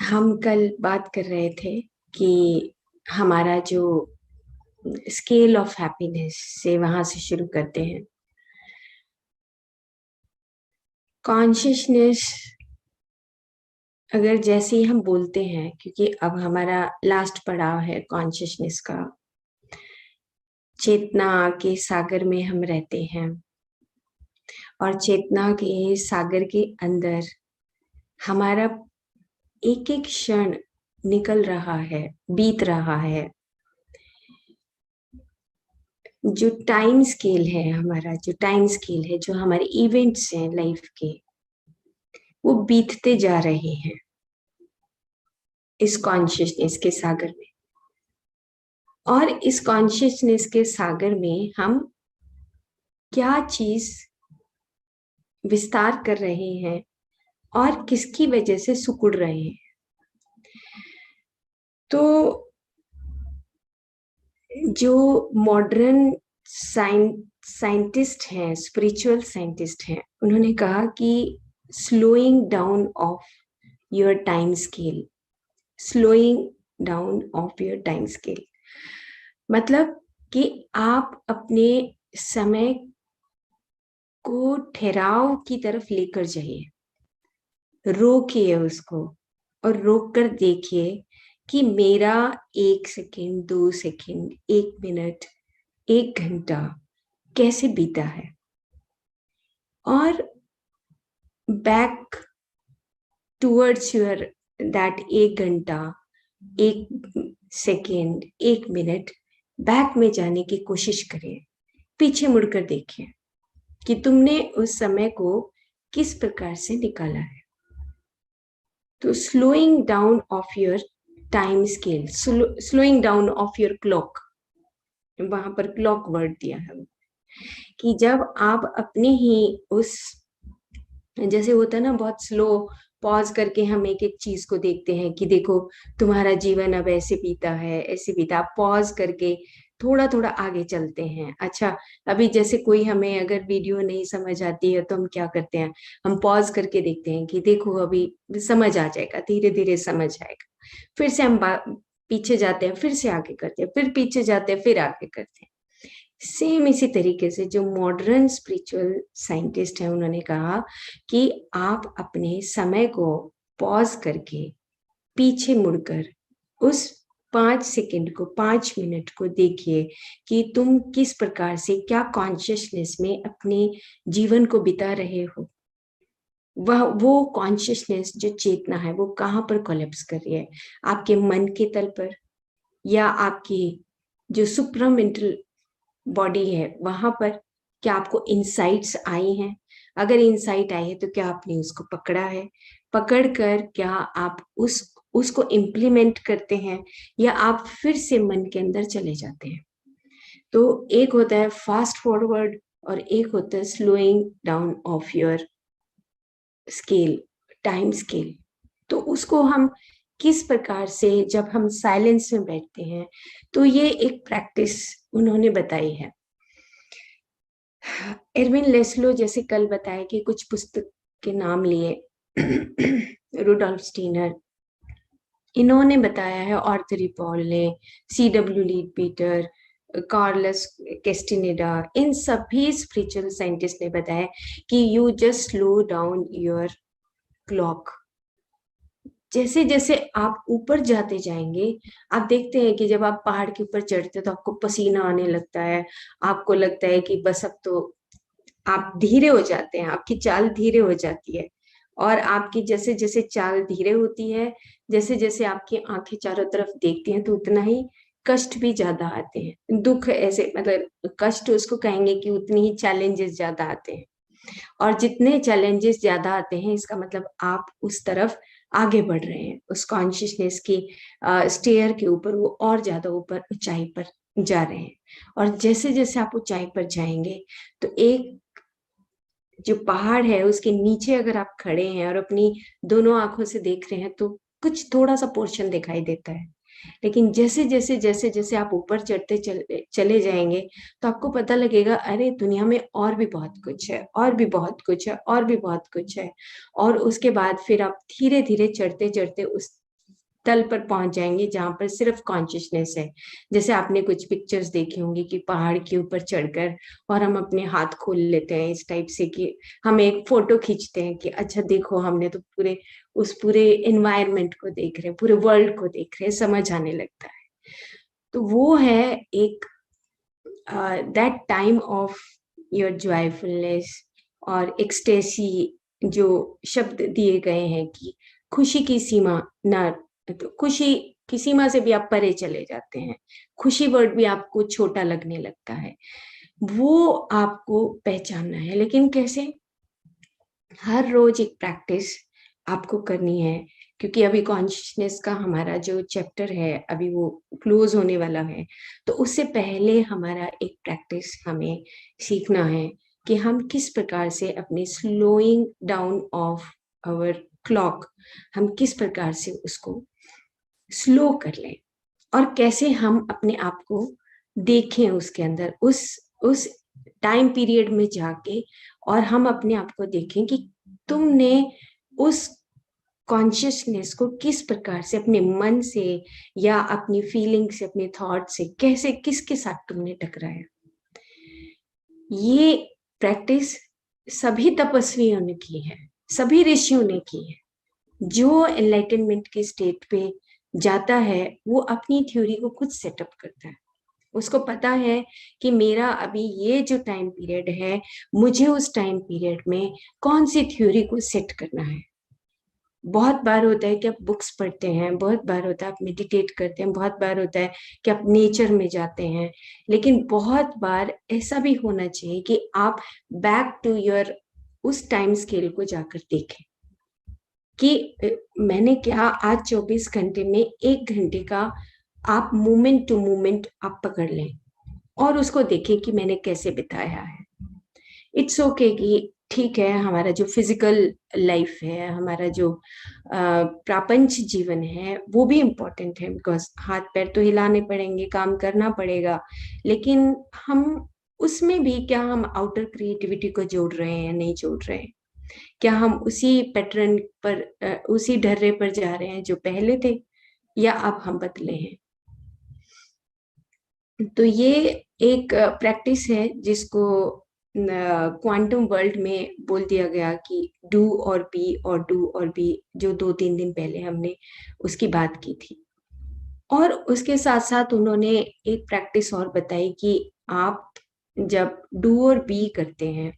हम कल बात कर रहे थे कि हमारा जो स्केल ऑफ हैप्पीनेस से वहां से शुरू करते हैं। कॉन्शियसनेस, अगर जैसे ही हम बोलते हैं, क्योंकि अब हमारा लास्ट पड़ाव है कॉन्शियसनेस का। चेतना के सागर में हम रहते हैं और चेतना के सागर के अंदर हमारा एक एक क्षण निकल रहा है, बीत रहा है। जो टाइम स्केल है, हमारा जो टाइम स्केल है, जो हमारे इवेंट्स हैं लाइफ के, वो बीतते जा रहे हैं इस कॉन्शियसनेस के सागर में। और इस कॉन्शियसनेस के सागर में हम क्या चीज विस्तार कर रहे हैं और किसकी वजह से सिकुड़ रहे हैं। तो जो मॉडर्न साइंटिस्ट हैं, स्पिरिचुअल साइंटिस्ट हैं, उन्होंने कहा कि slowing down of your time scale, slowing down of your time scale मतलब कि आप अपने समय को ठहराव की तरफ लेकर जाइए, रोकिए उसको और रोक कर देखिए कि मेरा 1 सेकेंड, 2 सेकेंड, 1 मिनट, 1 घंटा कैसे बीता है। और बैक टूवर्ड्स योर दैट 1 घंटा, 1 सेकेंड, 1 मिनट बैक में जाने की कोशिश करें। पीछे मुड़कर देखिए कि तुमने उस समय को किस प्रकार से निकाला है। तो slowing down of your time scale, slowing down of your clock, वहां पर क्लॉक वर्ड दिया है कि जब आप अपने ही उस, जैसे होता है ना, बहुत स्लो पॉज करके हम एक एक चीज को देखते हैं कि देखो तुम्हारा जीवन अब ऐसे बीता है, ऐसे बीता। आप पॉज करके थोड़ा थोड़ा आगे चलते हैं। अच्छा, अभी जैसे कोई हमें अगर वीडियो नहीं समझ आती है तो हम क्या करते हैं, हम पॉज करके देखते हैं कि देखो अभी समझ आ जाएगा, धीरे धीरे समझ आएगा। फिर से हम पीछे जाते हैं, फिर से आगे करते हैं, फिर पीछे जाते हैं, फिर आगे करते हैं। सेम इसी तरीके से जो मॉडर्न स्पिरिचुअल साइंटिस्ट हैं, उन्होंने कहा कि आप अपने समय को पॉज करके पीछे मुड़कर उस 5 सेकेंड को, 5 मिनट को देखिए कि तुम किस प्रकार से, क्या कॉन्शियसनेस में अपने जीवन को बिता रहे हो। वह वो कॉन्शियसनेस, जो चेतना है, वो कहाँ पर कोलैप्स कर रही है, आपके मन के तल पर या आपकी जो सुप्रामेंटल बॉडी है वहां पर। क्या आपको इंसाइट्स आई हैं? अगर इंसाइट आई है तो क्या आपने उसको पकड़ा है? पकड़कर क्या आप उसको इम्प्लीमेंट करते हैं या आप फिर से मन के अंदर चले जाते हैं? तो एक होता है फास्ट फॉरवर्ड और एक होता है slowing down of your scale, time scale. तो उसको हम किस प्रकार से, जब हम साइलेंस में बैठते हैं, तो ये एक प्रैक्टिस उन्होंने बताई है। एरविन लेस्लो जैसे कल बताया कि कुछ पुस्तक के नाम लिए, रुडोल्फ स्टीनर, इन्होंने बताया है, ऑर्थर रिपॉल ने, C.W. लीड पीटर, कार्लस कैस्टिनेडा, इन सभी स्पिरिचुअल साइंटिस्ट ने बताया कि you just slow down your clock. जैसे जैसे आप ऊपर जाते जाएंगे, आप देखते हैं कि जब आप पहाड़ के ऊपर चढ़ते हैं तो आपको पसीना आने लगता है, आपको लगता है कि बस अब तो आप धीरे हो जाते हैं, आपकी चाल धीरे हो जाती है। और आपकी जैसे जैसे चाल धीरे होती है, जैसे जैसे आपकी आंखें चारों तरफ देखती हैं, तो उतना ही कष्ट भी ज्यादा आते हैं। दुख ऐसे, मतलब कष्ट उसको कहेंगे कि उतनी ही चैलेंजेस ज्यादा आते हैं। और जितने चैलेंजेस ज्यादा आते हैं, इसका मतलब आप उस तरफ आगे बढ़ रहे हैं, उस कॉन्शियसनेस की स्टेयर के ऊपर, वो और ज्यादा ऊपर ऊंचाई पर जा रहे हैं। और जैसे जैसे आप ऊंचाई पर जाएंगे तो एक जो पहाड़ है उसके नीचे अगर आप खड़े हैं और अपनी दोनों आंखों से देख रहे हैं तो कुछ थोड़ा सा पोर्शन दिखाई देता है। लेकिन जैसे जैसे जैसे जैसे आप ऊपर चढ़ते चले जाएंगे तो आपको पता लगेगा, अरे दुनिया में और भी बहुत कुछ है, और भी बहुत कुछ है, और भी बहुत कुछ है। और उसके बाद फिर आप धीरे धीरे चढ़ते चढ़ते उस तल पर पहुंच जाएंगे जहां पर सिर्फ कॉन्शियसनेस है। जैसे आपने कुछ पिक्चर्स देखी होंगी कि पहाड़ के ऊपर चढ़कर और हम अपने हाथ खोल लेते हैं इस टाइप से कि हम एक फोटो खींचते हैं कि अच्छा देखो हमने तो पूरे एनवायरनमेंट को देख रहे हैं, पूरे वर्ल्ड को देख रहे हैं, समझ आने लगता है। तो वो है एक that time of your joyfulness और एक्सटेसी, जो शब्द दिए गए हैं कि खुशी की सीमा ना, तो खुशी की सीमा से भी आप परे चले जाते हैं, खुशी वर्ड भी आपको छोटा लगने लगता है, वो आपको पहचानना है। लेकिन कैसे? हर रोज एक प्रैक्टिस आपको करनी है, क्योंकि अभी कॉन्शियसनेस का हमारा जो चैप्टर है अभी वो क्लोज होने वाला है। तो उससे पहले हमारा एक प्रैक्टिस हमें सीखना है कि हम किस प्रकार से अपने slowing down of hour clock, हम किस प्रकार से उसको स्लो कर लें और कैसे हम अपने आप को देखें उसके अंदर, उस टाइम पीरियड में जाके, और हम अपने आप को देखें कि तुमने उस कॉन्शियसनेस को किस प्रकार से अपने मन से या अपनी फीलिंग से, अपने थॉट से, कैसे किसके साथ तुमने टकराया। ये प्रैक्टिस सभी तपस्वियों ने की है, सभी ऋषियों ने की है। जो एनलाइटनमेंट की स्टेट पे जाता है वो अपनी थ्योरी को खुद सेटअप करता है। उसको पता है कि मेरा अभी ये जो टाइम पीरियड है, मुझे उस टाइम पीरियड में कौन सी थ्योरी को सेट करना है। बहुत बार होता है कि आप बुक्स पढ़ते हैं, बहुत बार होता है आप मेडिटेट करते हैं, बहुत बार होता है कि आप नेचर में जाते हैं, लेकिन बहुत बार ऐसा भी होना चाहिए कि आप बैक टू योर उस टाइम स्केल को जाकर देखें कि मैंने क्या आज 24 घंटे में 1 घंटे का आप मोमेंट टू मोमेंट आप पकड़ लें और उसको देखें कि मैंने कैसे बिताया है। इट्स ओके कि ठीक है, हमारा जो फिजिकल लाइफ है, हमारा जो प्रापंच जीवन है वो भी इम्पोर्टेंट है, बिकॉज हाथ पैर तो हिलाने पड़ेंगे, काम करना पड़ेगा, लेकिन हम उसमें भी क्या हम आउटर क्रिएटिविटी को जोड़ रहे हैं या नहीं जोड़ रहे हैं? क्या हम उसी पैटर्न पर, उसी ढर्रे पर जा रहे हैं जो पहले थे, या अब हम बदले हैं? तो ये एक प्रैक्टिस है जिसको क्वांटम वर्ल्ड में बोल दिया गया कि डू और बी, और डू और बी, जो 2-3 दिन पहले हमने उसकी बात की थी। और उसके साथ साथ उन्होंने एक प्रैक्टिस और बताई कि आप जब डू और बी करते हैं,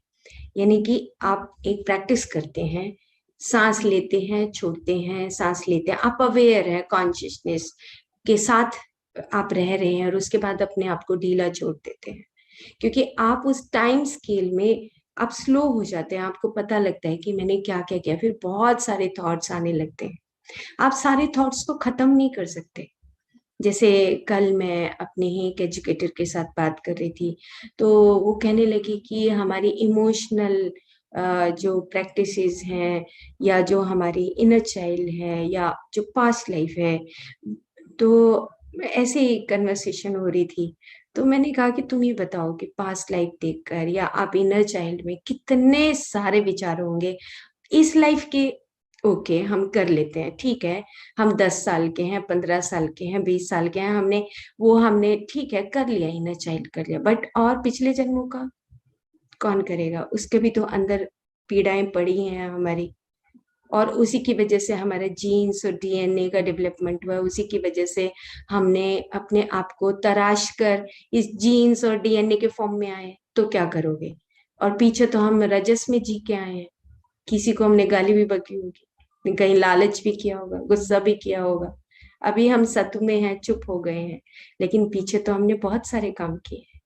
यानी कि आप एक प्रैक्टिस करते हैं, सांस लेते हैं, छोड़ते हैं, सांस लेते हैं, आप अवेयर है, कॉन्शियसनेस के साथ आप रह रहे हैं, और उसके बाद अपने आप को ढीला छोड़ देते हैं, क्योंकि आप उस टाइम स्केल में आप स्लो हो जाते हैं, आपको पता लगता है कि मैंने क्या क्या किया, फिर बहुत सारे थॉट्स आने लगते हैं। आप सारे थॉट्स को खत्म नहीं कर सकते। जैसे कल मैं अपने ही एक एजुकेटर के साथ बात कर रही थी, तो वो कहने लगी कि हमारी इमोशनल जो प्रैक्टिसेस हैं, या जो हमारी इनर चाइल्ड है, या जो पास्ट लाइफ है, तो ऐसे ही कन्वर्सेशन हो रही थी। तो मैंने कहा कि तुम ये बताओ कि पास्ट लाइफ देखकर या आप इनर चाइल्ड में कितने सारे विचार होंगे इस लाइफ के। ओके, हम कर लेते हैं, ठीक है, हम 10 साल के हैं, 15 साल के हैं, 20 साल के हैं, हमने ठीक है कर लिया, इनर चाइल्ड कर लिया, बट और पिछले जन्मों का कौन करेगा? उसके भी तो अंदर पीड़ाएं पड़ी हैं हमारी, और उसी की वजह से हमारे जीन्स और डीएनए का डेवलपमेंट हुआ, उसी की वजह से हमने अपने आप को तराश कर इस जीन्स और डीएनए के फॉर्म में आए। तो क्या करोगे? और पीछे तो हम रजस में जी के आए हैं, किसी को हमने गाली भी बकी होगी, कहीं लालच भी किया होगा, गुस्सा भी किया होगा, अभी हम सत्व में हैं, चुप हो गए हैं, लेकिन पीछे तो हमने बहुत सारे काम किए हैं।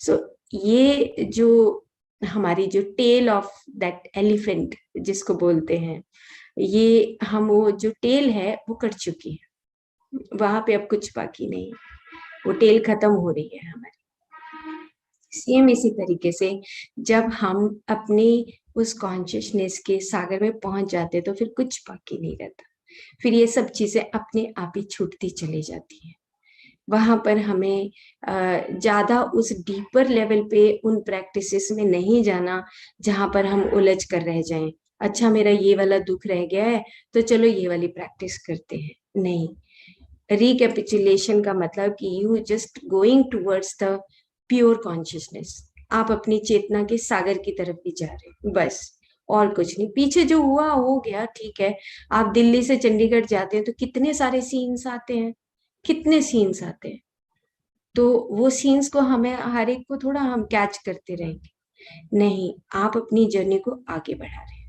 सो ये जो हमारी जो टेल ऑफ दैट एलिफेंट जिसको बोलते हैं, ये हम वो जो टेल है वो कट चुकी है, वहां पे अब कुछ बाकी नहीं, वो टेल खत्म हो रही है हमारी। सेम इसी तरीके से जब हम अपने उस कॉन्शियसनेस के सागर में पहुंच जाते तो फिर कुछ बाकी नहीं रहता, फिर ये सब चीजें अपने आप ही छूटती चली जाती हैं। वहां पर हमें ज्यादा उस डीपर लेवल पे उन प्रैक्टिसेस में नहीं जाना जहां पर हम उलझ कर रह जाएं। अच्छा, मेरा ये वाला दुख रह गया है तो चलो ये वाली प्रैक्टिस करते हैं, नहीं, रिकैपिचुलेशन का मतलब कि you just going towards the pure consciousness, आप अपनी चेतना के सागर की तरफ भी जा रहे हैं, बस और कुछ नहीं। पीछे जो हुआ हो गया, ठीक है। आप दिल्ली से चंडीगढ़ जाते हैं तो कितने सारे सीन्स आते हैं, कितने सीन्स आते हैं, तो वो सीन्स को हमें हर एक को थोड़ा हम कैच करते रहेंगे, नहीं, आप अपनी जर्नी को आगे बढ़ा रहे हैं।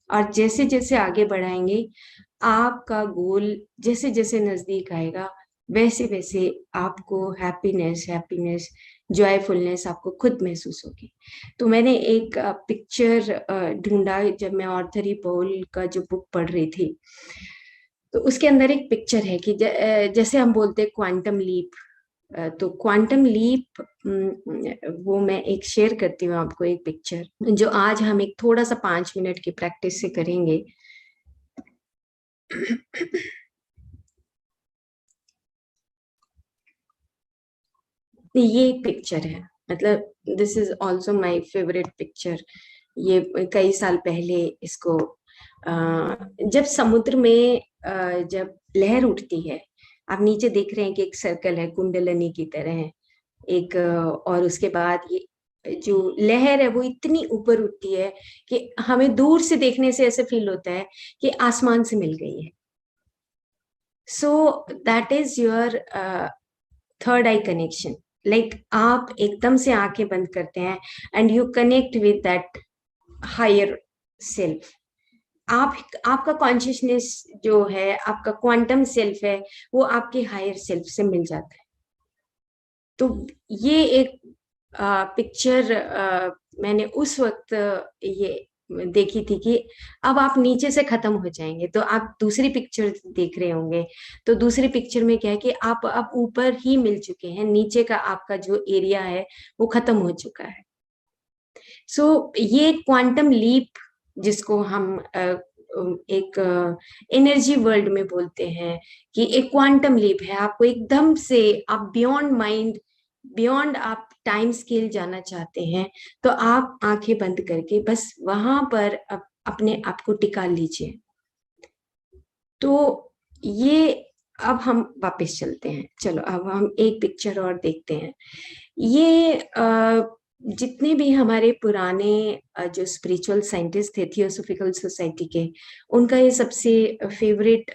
और जैसे जैसे आगे बढ़ाएंगे, आपका गोल जैसे जैसे नजदीक आएगा, वैसे वैसे आपको हैप्पीनेस हैप्पीनेस जॉयफुलनेस आपको खुद महसूस होगी। तो मैंने एक पिक्चर ढूंढा जब मैं ऑर्थर पॉल का जो बुक पढ़ रही थी, तो उसके अंदर एक पिक्चर है कि जैसे हम बोलते हैं क्वांटम लीप, तो क्वांटम लीप, वो मैं एक शेयर करती हूँ आपको, एक पिक्चर जो आज हम एक थोड़ा सा 5 मिनट की प्रैक्टिस से करेंगे। ये एक पिक्चर है, मतलब this is also my favourite picture. ये कई साल पहले इसको जब समुद्र में जब लहर उठती है, आप नीचे देख रहे हैं कि एक सर्कल है कुंडलनी की तरह है एक, और उसके बाद ये जो लहर है वो इतनी ऊपर उठती है कि हमें दूर से देखने से ऐसे फील होता है कि आसमान से मिल गई है। So that is your third eye connection. Like आप एकदम से आंखें बंद करते हैं and you connect with that higher self. आप, आपका कॉन्शियसनेस जो है, आपका क्वांटम सेल्फ है, वो आपके हायर सेल्फ से मिल जाता है। तो ये एक पिक्चर मैंने उस वक्त ये देखी थी कि अब आप नीचे से खत्म हो जाएंगे, तो आप दूसरी पिक्चर देख रहे होंगे, तो दूसरी पिक्चर में क्या है कि आप अब ऊपर ही मिल चुके हैं, नीचे का आपका जो एरिया है वो खत्म हो चुका है। सो ये क्वांटम लीप जिसको हम एक एनर्जी वर्ल्ड में बोलते हैं कि एक क्वांटम लीप है, आपको एकदम से आप बियॉन्ड माइंड, बियॉन्ड आप टाइम स्केल जाना चाहते हैं, तो आप आंखें बंद करके बस वहां पर अपने आप को टिका लीजिए। तो ये, अब हम वापस चलते हैं, चलो अब हम एक पिक्चर और देखते हैं। ये जितने भी हमारे पुराने जो स्पिरिचुअल साइंटिस्ट थे थियोसॉफिकल सोसाइटी के, उनका ये सबसे फेवरेट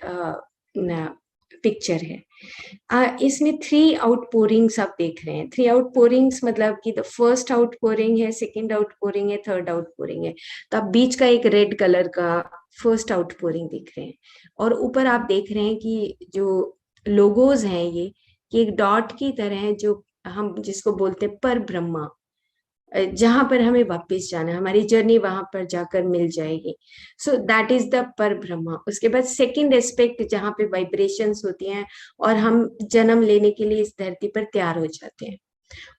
पिक्चर है। इसमें 3 आउटपोरिंग्स आप देख रहे हैं। 3 आउटपोरिंग्स मतलब कि द फर्स्ट आउटपोरिंग है, सेकंड आउटपोरिंग है, थर्ड आउटपोरिंग है। तो आप बीच का एक रेड कलर का फर्स्ट आउटपोरिंग देख रहे हैं, और ऊपर आप देख रहे हैं कि जो लोगोज हैं ये, कि एक डॉट की तरह है, जो हम जिसको बोलते हैं पर ब्रह्मा, जहां पर हमें वापस जाना है, हमारी जर्नी वहां पर जाकर मिल जाएगी। सो दैट इज द पर ब्रह्मा। उसके बाद सेकंड एस्पेक्ट जहां पे वाइब्रेशंस होती हैं और हम जन्म लेने के लिए इस धरती पर तैयार हो जाते हैं।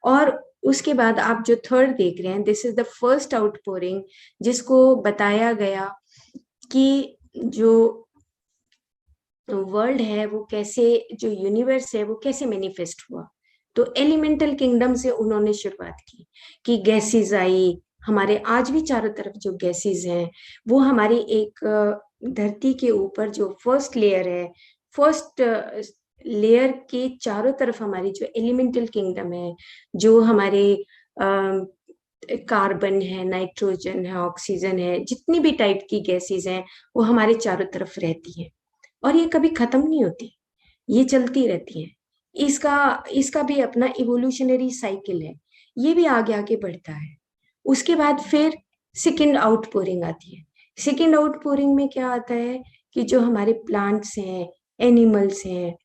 और उसके बाद आप जो थर्ड देख रहे हैं, this is the first outpouring, जिसको बताया गया कि जो वर्ल्ड है वो कैसे, जो यूनिवर्स है वो कैसे मैनिफेस्ट हुआ। तो एलिमेंटल किंगडम से उन्होंने शुरुआत की कि गैसेस आई, हमारे आज भी चारों तरफ जो गैसेस हैं वो हमारी एक धरती के ऊपर जो फर्स्ट लेयर है, फर्स्ट लेयर के चारों तरफ हमारी जो एलिमेंटल किंगडम है, जो हमारे कार्बन है, नाइट्रोजन है, ऑक्सीजन है, जितनी भी टाइप की गैसेस हैं वो हमारे चारों तरफ रहती हैं, और ये कभी खत्म नहीं होती, ये चलती रहती हैं। इसका इसका भी अपना इवोल्यूशनरी साइकिल है, ये भी आगे आगे बढ़ता है। उसके बाद फिर सेकेंड आउटपोरिंग आती है। सेकेंड आउटपोरिंग में क्या आता है कि जो हमारे प्लांट्स हैं, एनिमल्स हैं,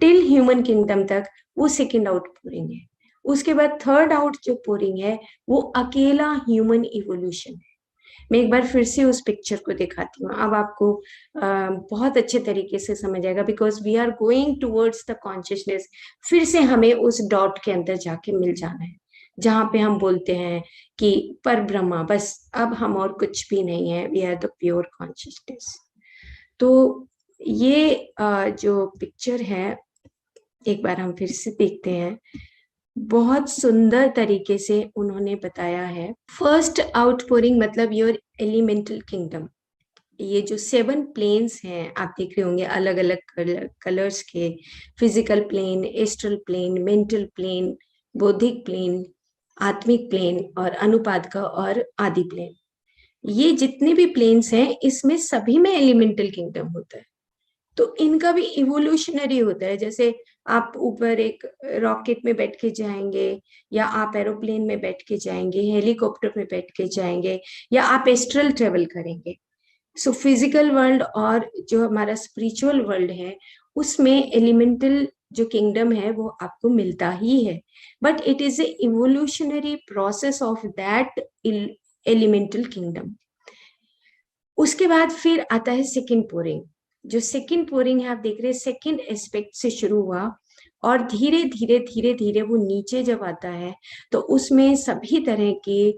टिल ह्यूमन किंगडम तक, वो सेकेंड आउटपोरिंग है। उसके बाद थर्ड आउट जो पोरिंग है वो अकेला ह्यूमन इवोल्यूशन है। मैं एक बार फिर से उस पिक्चर को दिखाती हूँ, अब आपको बहुत अच्छे तरीके से समझ आएगा, because we are going towards the consciousness. फिर से हमें उस डॉट के अंदर जाके मिल जाना है, जहां पे हम बोलते हैं कि पर ब्रह्मा, बस अब हम और कुछ भी नहीं है, we are the pure consciousness. तो ये जो पिक्चर है, एक बार हम फिर से देखते हैं। बहुत सुंदर तरीके से उन्होंने बताया है। फर्स्ट आउटपोरिंग मतलब योर एलिमेंटल किंगडम, ये जो 7 प्लेन्स हैं आप देख रहे होंगे अलग अलग कलर्स के, physical plane, astral plane, mental plane, बौद्धिक प्लेन, आत्मिक प्लेन और अनुपात का और आदि प्लेन। ये जितने भी प्लेन्स हैं इसमें सभी में एलिमेंटल किंगडम होता है। तो इनका भी इवोल्यूशनरी होता है। जैसे आप ऊपर एक रॉकेट में बैठ के जाएंगे, या आप एरोप्लेन में बैठ के जाएंगे, हेलीकॉप्टर में बैठ के जाएंगे, या आप एस्ट्रल ट्रेवल करेंगे। सो फिजिकल वर्ल्ड और जो हमारा स्पिरिचुअल वर्ल्ड है उसमें एलिमेंटल जो किंगडम है वो आपको मिलता ही है, but it is a evolutionary process of that elemental kingdom. उसके बाद फिर आता है सेकंड पोरिंग। जो सेकंड पोरिंग है आप देख रहे हैं सेकंड एस्पेक्ट से शुरू हुआ और धीरे धीरे धीरे धीरे वो नीचे जब आता है तो उसमें सभी तरह के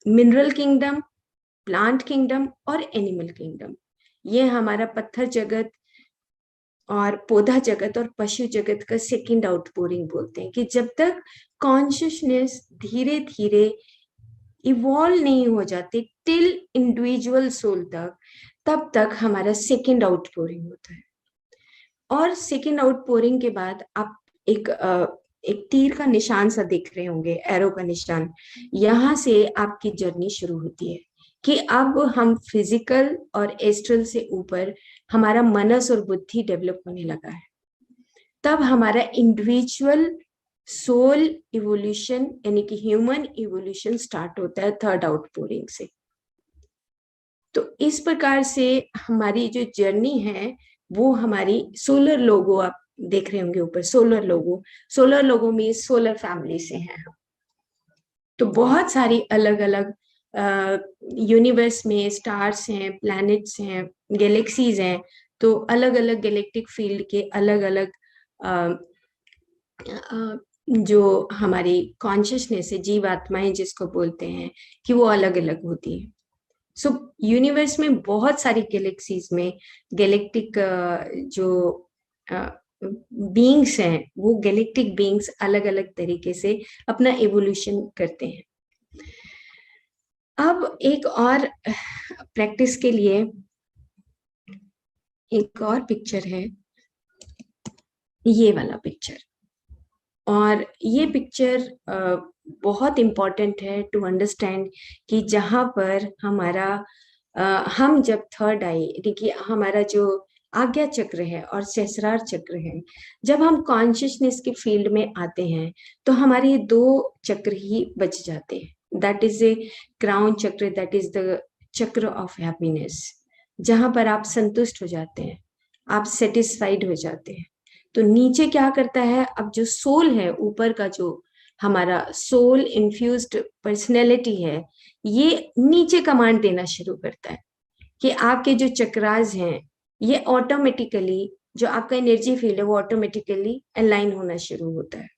मिनरल किंगडम, प्लांट किंगडम और एनिमल किंगडम, ये हमारा पत्थर जगत और पौधा जगत और पशु जगत का सेकंड आउटपोरिंग बोलते हैं। कि जब तक कॉन्शियसनेस धीरे धीरे इवॉल्व नहीं हो जाती टिल इंडिविजुअल सोल तक, तब तक हमारा सेकंड आउटपोरिंग होता है। और सेकंड आउटपोरिंग के बाद आप एक तीर का निशान सा देख रहे होंगे, एरो का निशान, यहाँ से आपकी जर्नी शुरू होती है कि अब हम फिजिकल और एस्ट्रल से ऊपर हमारा मनस और बुद्धि डेवलप होने लगा है। तब हमारा इंडिविजुअल सोल इवोल्यूशन यानी कि ह्यूमन इवोल्यूशन स्टार्ट होता है थर्ड आउटपोरिंग से। तो इस प्रकार से हमारी जो जर्नी है वो हमारी सोलर लोगो आप देख रहे होंगे ऊपर, सोलर लोगो में सोलर फैमिली से हैं हम। तो बहुत सारी अलग अलग यूनिवर्स में स्टार्स हैं, प्लैनेट्स हैं, गैलेक्सीज हैं। तो अलग अलग गैलेक्टिक फील्ड के अलग अलग जो हमारी कॉन्शियसनेस है, जीवात्माएं जिसको बोलते हैं, कि वो अलग अलग होती है। सो यूनिवर्स में बहुत सारी गैलेक्सीज में गैलेक्टिक जो बीइंग्स हैं वो गैलेक्टिक बीइंग्स अलग अलग तरीके से अपना एवोल्यूशन करते हैं। अब एक और प्रैक्टिस के लिए एक और पिक्चर है, ये वाला पिक्चर। और ये पिक्चर बहुत इम्पॉर्टेंट है टू अंडरस्टैंड कि जहाँ पर हमारा हम जब थर्ड आई देखिए हमारा जो आज्ञा चक्र है और सहस्रार चक्र है, जब हम कॉन्शियसनेस के फील्ड में आते हैं तो हमारे 2 चक्र ही बच जाते हैं। दैट इज ए क्राउन चक्र, दैट इज द चक्र ऑफ हैप्पीनेस, जहां पर आप संतुष्ट हो जाते हैं, आप सेटिस्फाइड हो जाते हैं। तो नीचे क्या करता है, अब जो सोल है, ऊपर का जो हमारा सोल इन्फ्यूज्ड पर्सनैलिटी है, ये नीचे कमांड देना शुरू करता है कि आपके जो चक्रास हैं ये ऑटोमेटिकली, जो आपका एनर्जी फील्ड है वो ऑटोमेटिकली अलाइन होना शुरू होता है।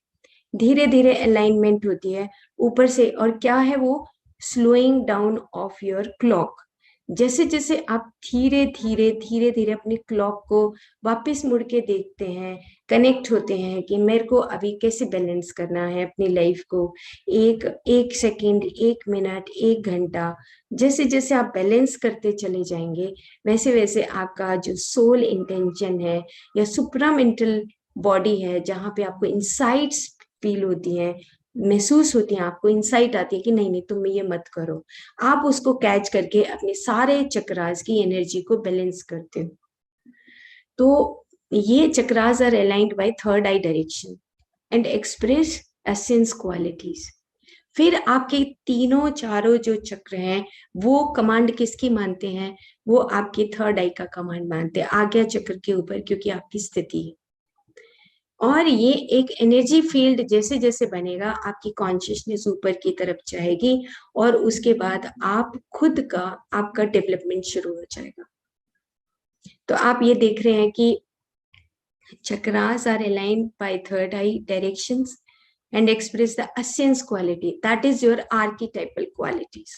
धीरे धीरे अलाइनमेंट होती है ऊपर से। और क्या है वो, slowing down of your clock. जैसे जैसे आप धीरे धीरे धीरे धीरे अपनी क्लॉक को वापस मुड़ के देखते हैं, कनेक्ट होते हैं कि मेरे को अभी कैसे बैलेंस करना है अपनी लाइफ को, एक सेकंड, 1 मिनट, 1 घंटा, जैसे जैसे आप बैलेंस करते चले जाएंगे वैसे वैसे आपका जो सोल इंटेंशन है या सुप्रामेंटल बॉडी है, जहाँ पे आपको इंसाइट्स फील होती है, महसूस होती है, आपको इंसाइट आती है कि नहीं नहीं तुम ये मत करो, आप उसको कैच करके अपने सारे चक्रास की एनर्जी को बैलेंस करते हो। तो ये chakras are aligned by third eye direction and express essence qualities. फिर आपके तीनों चारों जो चक्र हैं वो कमांड किसकी मानते हैं, वो आपके थर्ड आई का कमांड मानते हैं आज्ञा चक्र के ऊपर, क्योंकि आपकी स्थिति है। और ये एक एनर्जी फील्ड जैसे जैसे बनेगा आपकी कॉन्शियसनेस ऊपर की तरफ जाएगी और उसके बाद आप खुद का आपका डेवलपमेंट शुरू हो जाएगा। तो आप ये देख रहे हैं कि chakras are aligned by third eye directions and express the essence quality, that is your archetypal qualities.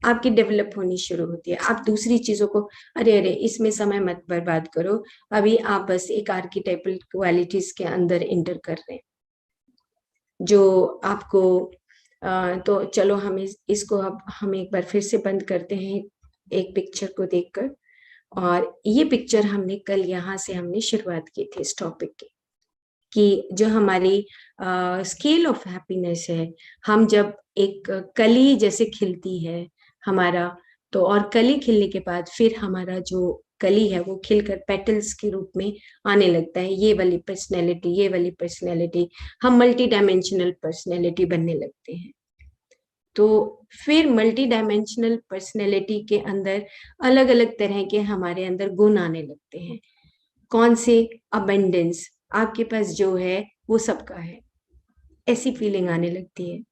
आपकी डेवलप होनी शुरू होती है। आप दूसरी चीजों को अरे अरे इसमें समय मत बर्बाद करो, अभी आप बस एक आर्किटाइपल क्वालिटीज के अंदर इंटर कर रहे हैं जो आपको तो चलो हम इसको अब हम एक बार फिर से बंद करते हैं एक पिक्चर को देखकर। और ये पिक्चर हमने कल यहाँ से हमने शुरुआत की थी इस टॉपिक की, कि जो हमारी स्केल ऑफ हैप्पीनेस है, हम जब एक कली जैसे खिलती है हमारा, तो और कली खिलने के बाद फिर हमारा जो कली है वो खिलकर पेटल्स के रूप में आने लगता है, ये वाली पर्सनैलिटी, ये वाली पर्सनैलिटी, हम मल्टी डायमेंशनल पर्सनैलिटी बनने लगते हैं। तो फिर मल्टी डायमेंशनल पर्सनैलिटी के अंदर अलग अलग तरह के हमारे अंदर गुण आने लगते हैं। कौन से? अबेंडेंस, आपके पास जो है वो सबका है, ऐसी फीलिंग आने लगती है।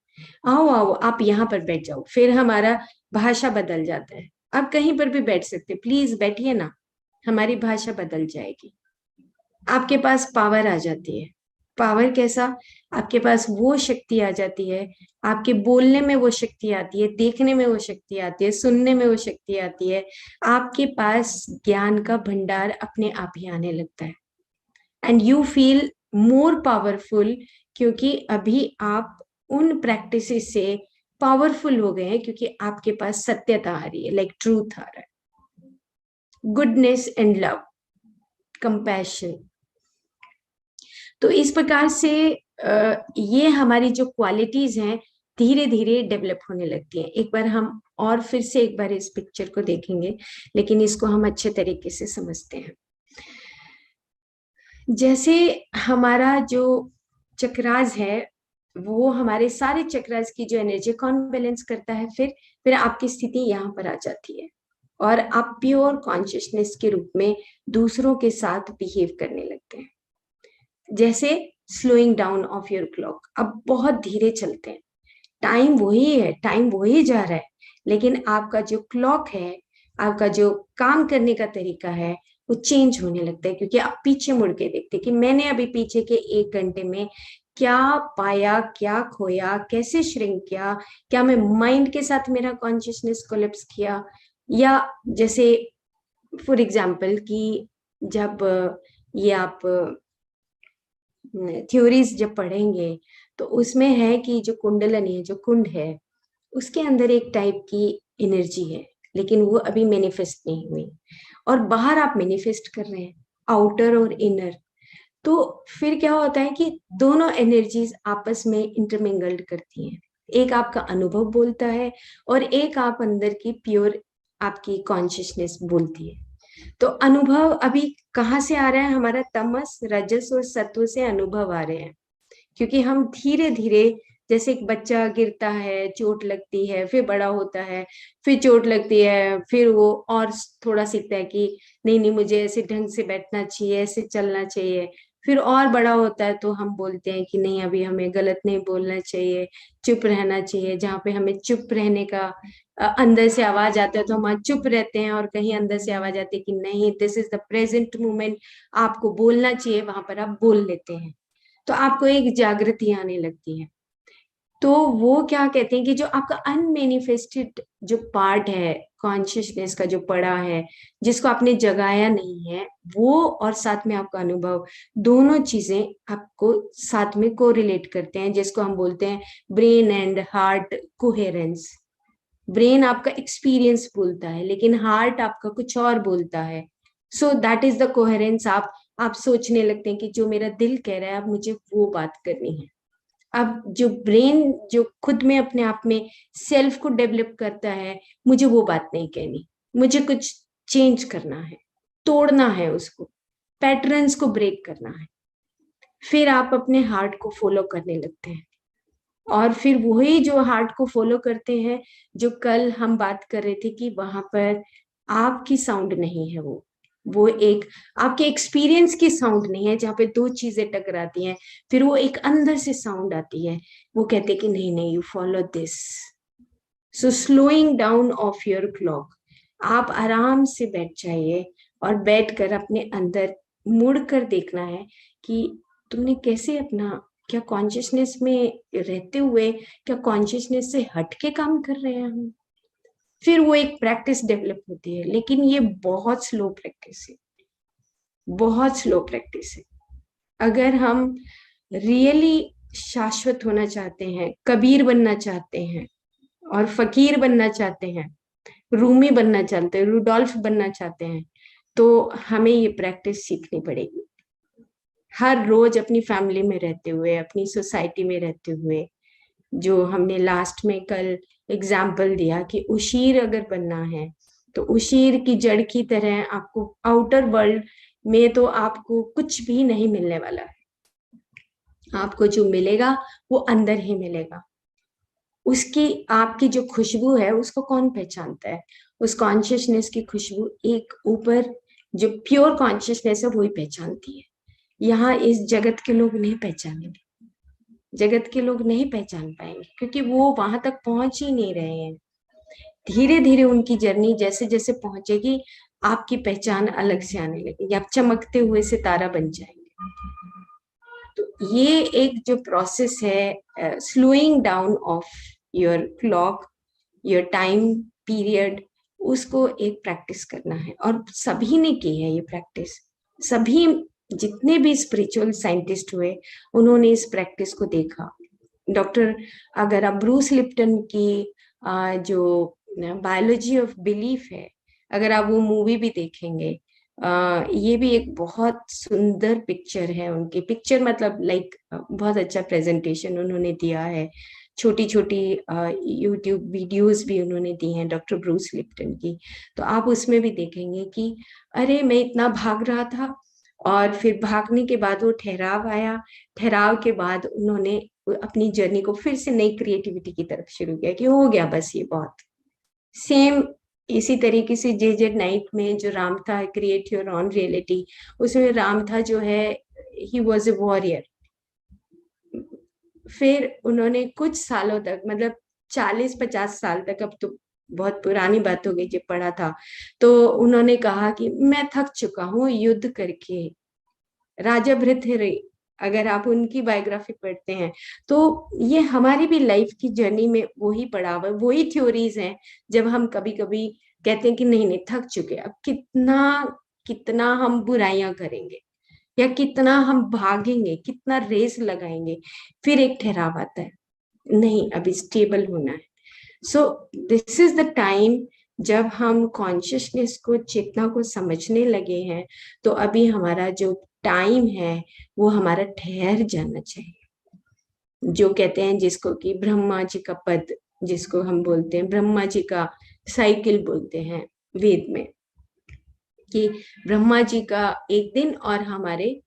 आओ आओ आप यहाँ पर बैठ जाओ, फिर हमारा भाषा बदल जाता है। आप कहीं पर भी बैठ सकते, प्लीज बैठिए ना, हमारी भाषा बदल जाएगी। आपके पास पावर आ जाती है। पावर कैसा? आपके पास वो शक्ति आ जाती है, आपके बोलने में वो शक्ति आती है, देखने में वो शक्ति आती है, सुनने में वो शक्ति आती है। आपके पास ज्ञान का भंडार अपने आप ही आने लगता है, and you feel more powerful, क्योंकि अभी आप उन प्रैक्टिसेस से पावरफुल हो गए हैं, क्योंकि आपके पास सत्यता आ रही है, लाइक ट्रूथ आ रहा है, गुडनेस एंड लव, कंपैशन। तो इस प्रकार से ये हमारी जो क्वालिटीज हैं धीरे धीरे डेवलप होने लगती हैं। एक बार हम और फिर से एक बार इस पिक्चर को देखेंगे, लेकिन इसको हम अच्छे तरीके से समझते हैं। जैसे हमारा जो चक्रास है, वो हमारे सारे चक्रास की जो एनर्जी कौन बैलेंस करता है? फिर आपकी स्थिति यहाँ पर आ जाती है और आप प्योर कॉन्शियसनेस के रूप में दूसरों के साथ बिहेव करने लगते हैं। जैसे slowing down of your clock, अब बहुत धीरे चलते हैं, टाइम वही है, टाइम वही जा रहा है, लेकिन आपका जो क्लॉक है, आपका जो काम करने का तरीका है, वो चेंज होने लगता है, क्योंकि आप पीछे मुड़ के देखते कि मैंने अभी पीछे के 1 घंटे में क्या पाया, क्या खोया, कैसे श्रिंक किया, क्या मैं माइंड के साथ मेरा कॉन्शियसनेस कोलैप्स किया, या जैसे फॉर एग्जाम्पल कि जब ये आप थ्योरीज जब पढ़ेंगे तो उसमें है कि जो कुंडलनी है, जो कुंड है, उसके अंदर एक टाइप की एनर्जी है, लेकिन वो अभी मैनिफेस्ट नहीं हुई, और बाहर आप मैनिफेस्ट कर रहे हैं, आउटर और इनर। तो फिर क्या होता है कि दोनों एनर्जीज आपस में इंटरमिंगल्ड करती हैं। एक आपका अनुभव बोलता है और एक आप अंदर की प्योर आपकी कॉन्शियसनेस बोलती है। तो अनुभव अभी कहाँ से आ रहा है? हमारा तमस, रजस और सत्व से अनुभव आ रहे हैं, क्योंकि हम धीरे धीरे, जैसे एक बच्चा गिरता है, चोट लगती है, फिर बड़ा होता है, फिर चोट लगती है, फिर वो और थोड़ा सीखता है कि नहीं नहीं मुझे ऐसे ढंग से बैठना चाहिए, ऐसे चलना चाहिए, फिर और बड़ा होता है तो हम बोलते हैं कि नहीं अभी हमें गलत नहीं बोलना चाहिए, चुप रहना चाहिए। जहाँ पे हमें चुप रहने का अंदर से आवाज आता है तो हम चुप रहते हैं, और कहीं अंदर से आवाज आती है कि नहीं this is the present moment, आपको बोलना चाहिए, वहां पर आप बोल लेते हैं। तो आपको एक जागृति आने लगती है। तो वो क्या कहते हैं कि जो आपका अनमेनिफेस्टेड जो पार्ट है कॉन्शियसनेस का, जो पड़ा है, जिसको आपने जगाया नहीं है, वो और साथ में आपका अनुभव, दोनों चीजें आपको साथ में कोरिलेट करते हैं, जिसको हम बोलते हैं brain and heart coherence. Brain आपका एक्सपीरियंस बोलता है, लेकिन हार्ट आपका कुछ और बोलता है। So that is the coherence. आप सोचने लगते हैं कि जो मेरा दिल कह रहा है अब मुझे वो बात करनी है। अब जो ब्रेन जो खुद में अपने आप में सेल्फ को डेवलप करता है, मुझे वो बात नहीं कहनी, मुझे कुछ चेंज करना है, तोड़ना है उसको, पैटर्न्स को ब्रेक करना है। फिर आप अपने हार्ट को फॉलो करने लगते हैं, और फिर वही जो हार्ट को फॉलो करते हैं, जो कल हम बात कर रहे थे कि वहां पर आपकी साउंड नहीं है, वो एक आपके एक्सपीरियंस की साउंड नहीं है, जहाँ पे दो चीजें टकराती हैं, फिर वो एक अंदर से साउंड आती है, वो कहते हैं कि नहीं नहीं you follow this. So slowing down of your clock, आप आराम से बैठ जाइए और बैठकर अपने अंदर मुड़ कर देखना है कि तुमने कैसे अपना, क्या कॉन्शियसनेस में रहते हुए, क्या कॉन्शियसनेस से हट के काम कर रहे हैं हम। फिर वो एक प्रैक्टिस डेवलप होती है, लेकिन ये बहुत स्लो प्रैक्टिस है, बहुत स्लो प्रैक्टिस है। अगर हम रियली शाश्वत होना चाहते हैं, कबीर बनना चाहते हैं और फकीर बनना चाहते हैं, रूमी बनना चाहते हैं, रुडोल्फ बनना चाहते हैं, तो हमें ये प्रैक्टिस सीखनी पड़ेगी। हर रोज अपनी फैमिली में रहते हुए, अपनी सोसाइटी में रहते हुए, जो हमने लास्ट में कल एग्जाम्पल दिया कि उशीर अगर बनना है तो उशीर की जड़ की तरह आपको आउटर वर्ल्ड में तो आपको कुछ भी नहीं मिलने वाला है। आपको जो मिलेगा वो अंदर ही मिलेगा। उसकी आपकी जो खुशबू है उसको कौन पहचानता है? उस कॉन्शियसनेस की खुशबू एक ऊपर जो प्योर कॉन्शियसनेस है वही पहचानती है। यहाँ इस जगत के लोग नहीं पहचानेंगे, जगत के लोग नहीं पहचान पाएंगे, क्योंकि वो वहां तक पहुंच ही नहीं रहे हैं। धीरे धीरे उनकी जर्नी जैसे जैसे पहुंचेगी, आपकी पहचान अलग से आने लगेगी, आप चमकते हुए सितारा बन जाएंगे। तो ये एक जो प्रोसेस है, slowing down of your clock, your time period, उसको एक प्रैक्टिस करना है। और सभी ने की है ये प्रैक्टिस। सभी जितने भी स्पिरिचुअल साइंटिस्ट हुए उन्होंने इस प्रैक्टिस को देखा। डॉक्टर, अगर आप ब्रूस लिप्टन की जो बायोलॉजी ऑफ बिलीफ है, अगर आप वो मूवी भी देखेंगे, ये भी एक बहुत सुंदर पिक्चर है उनकी। पिक्चर मतलब लाइक बहुत अच्छा प्रेजेंटेशन उन्होंने दिया है। छोटी छोटी यूट्यूब वीडियोस भी उन्होंने दी हैं डॉक्टर ब्रूस लिप्टन की। तो आप उसमें भी देखेंगे कि अरे मैं इतना भाग रहा था, और फिर भागने के बाद वो ठहराव आया, ठहराव के बाद उन्होंने अपनी जर्नी को फिर से नई क्रिएटिविटी की तरफ शुरू किया कि हो गया बस ये बहुत। सेम इसी तरीके से जे नाइट में जो राम था, क्रिएट योर ऑन रियलिटी, उसमें राम था जो है, ही वॉज ए वॉरियर। फिर उन्होंने कुछ सालों तक, मतलब 40-50 साल तक, अब तो बहुत पुरानी बात हो गई जब पढ़ा था, तो उन्होंने कहा कि मैं थक चुका हूँ युद्ध करके। राजा भृतहरि, अगर आप उनकी बायोग्राफी पढ़ते हैं तो ये हमारी भी लाइफ की जर्नी में वही पड़ा हुआ है, वही थ्योरीज हैं। जब हम कभी कभी कहते हैं कि नहीं नहीं थक चुके, अब कितना कितना हम बुराइयां करेंगे या कितना हम भागेंगे, कितना रेस लगाएंगे, फिर एक ठहराव आता है, नहीं अभी स्टेबल होना है। So this is the time जब हम कॉन्शियसनेस को, चेतना को समझने लगे हैं, तो अभी हमारा जो टाइम है वो हमारा ठहर जाना चाहिए। जो कहते हैं जिसको कि ब्रह्मा जी का पद, जिसको हम बोलते हैं ब्रह्मा जी का साइकिल बोलते हैं वेद में, कि ब्रह्मा जी का एक दिन और हमारे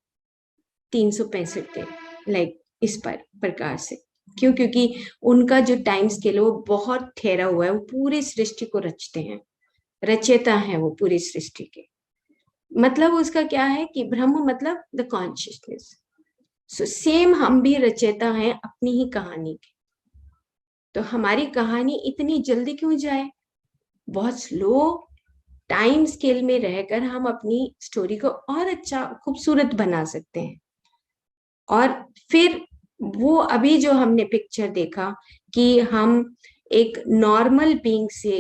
365 दिन, लाइक इस प्रकार से। क्यों? क्योंकि उनका जो टाइम स्केल है वो बहुत ठहरा हुआ है, वो पूरी सृष्टि को रचते हैं, रचयिता है वो पूरी सृष्टि के। मतलब उसका क्या है कि ब्रह्म मतलब द कॉन्शियसनेस। सो सेम हम भी रचयिता हैं अपनी ही कहानी के। तो हमारी कहानी इतनी जल्दी क्यों जाए? बहुत स्लो टाइम स्केल में रहकर हम अपनी स्टोरी को और अच्छा खूबसूरत बना सकते हैं। और फिर वो अभी जो हमने पिक्चर देखा कि हम एक नॉर्मल बीइंग से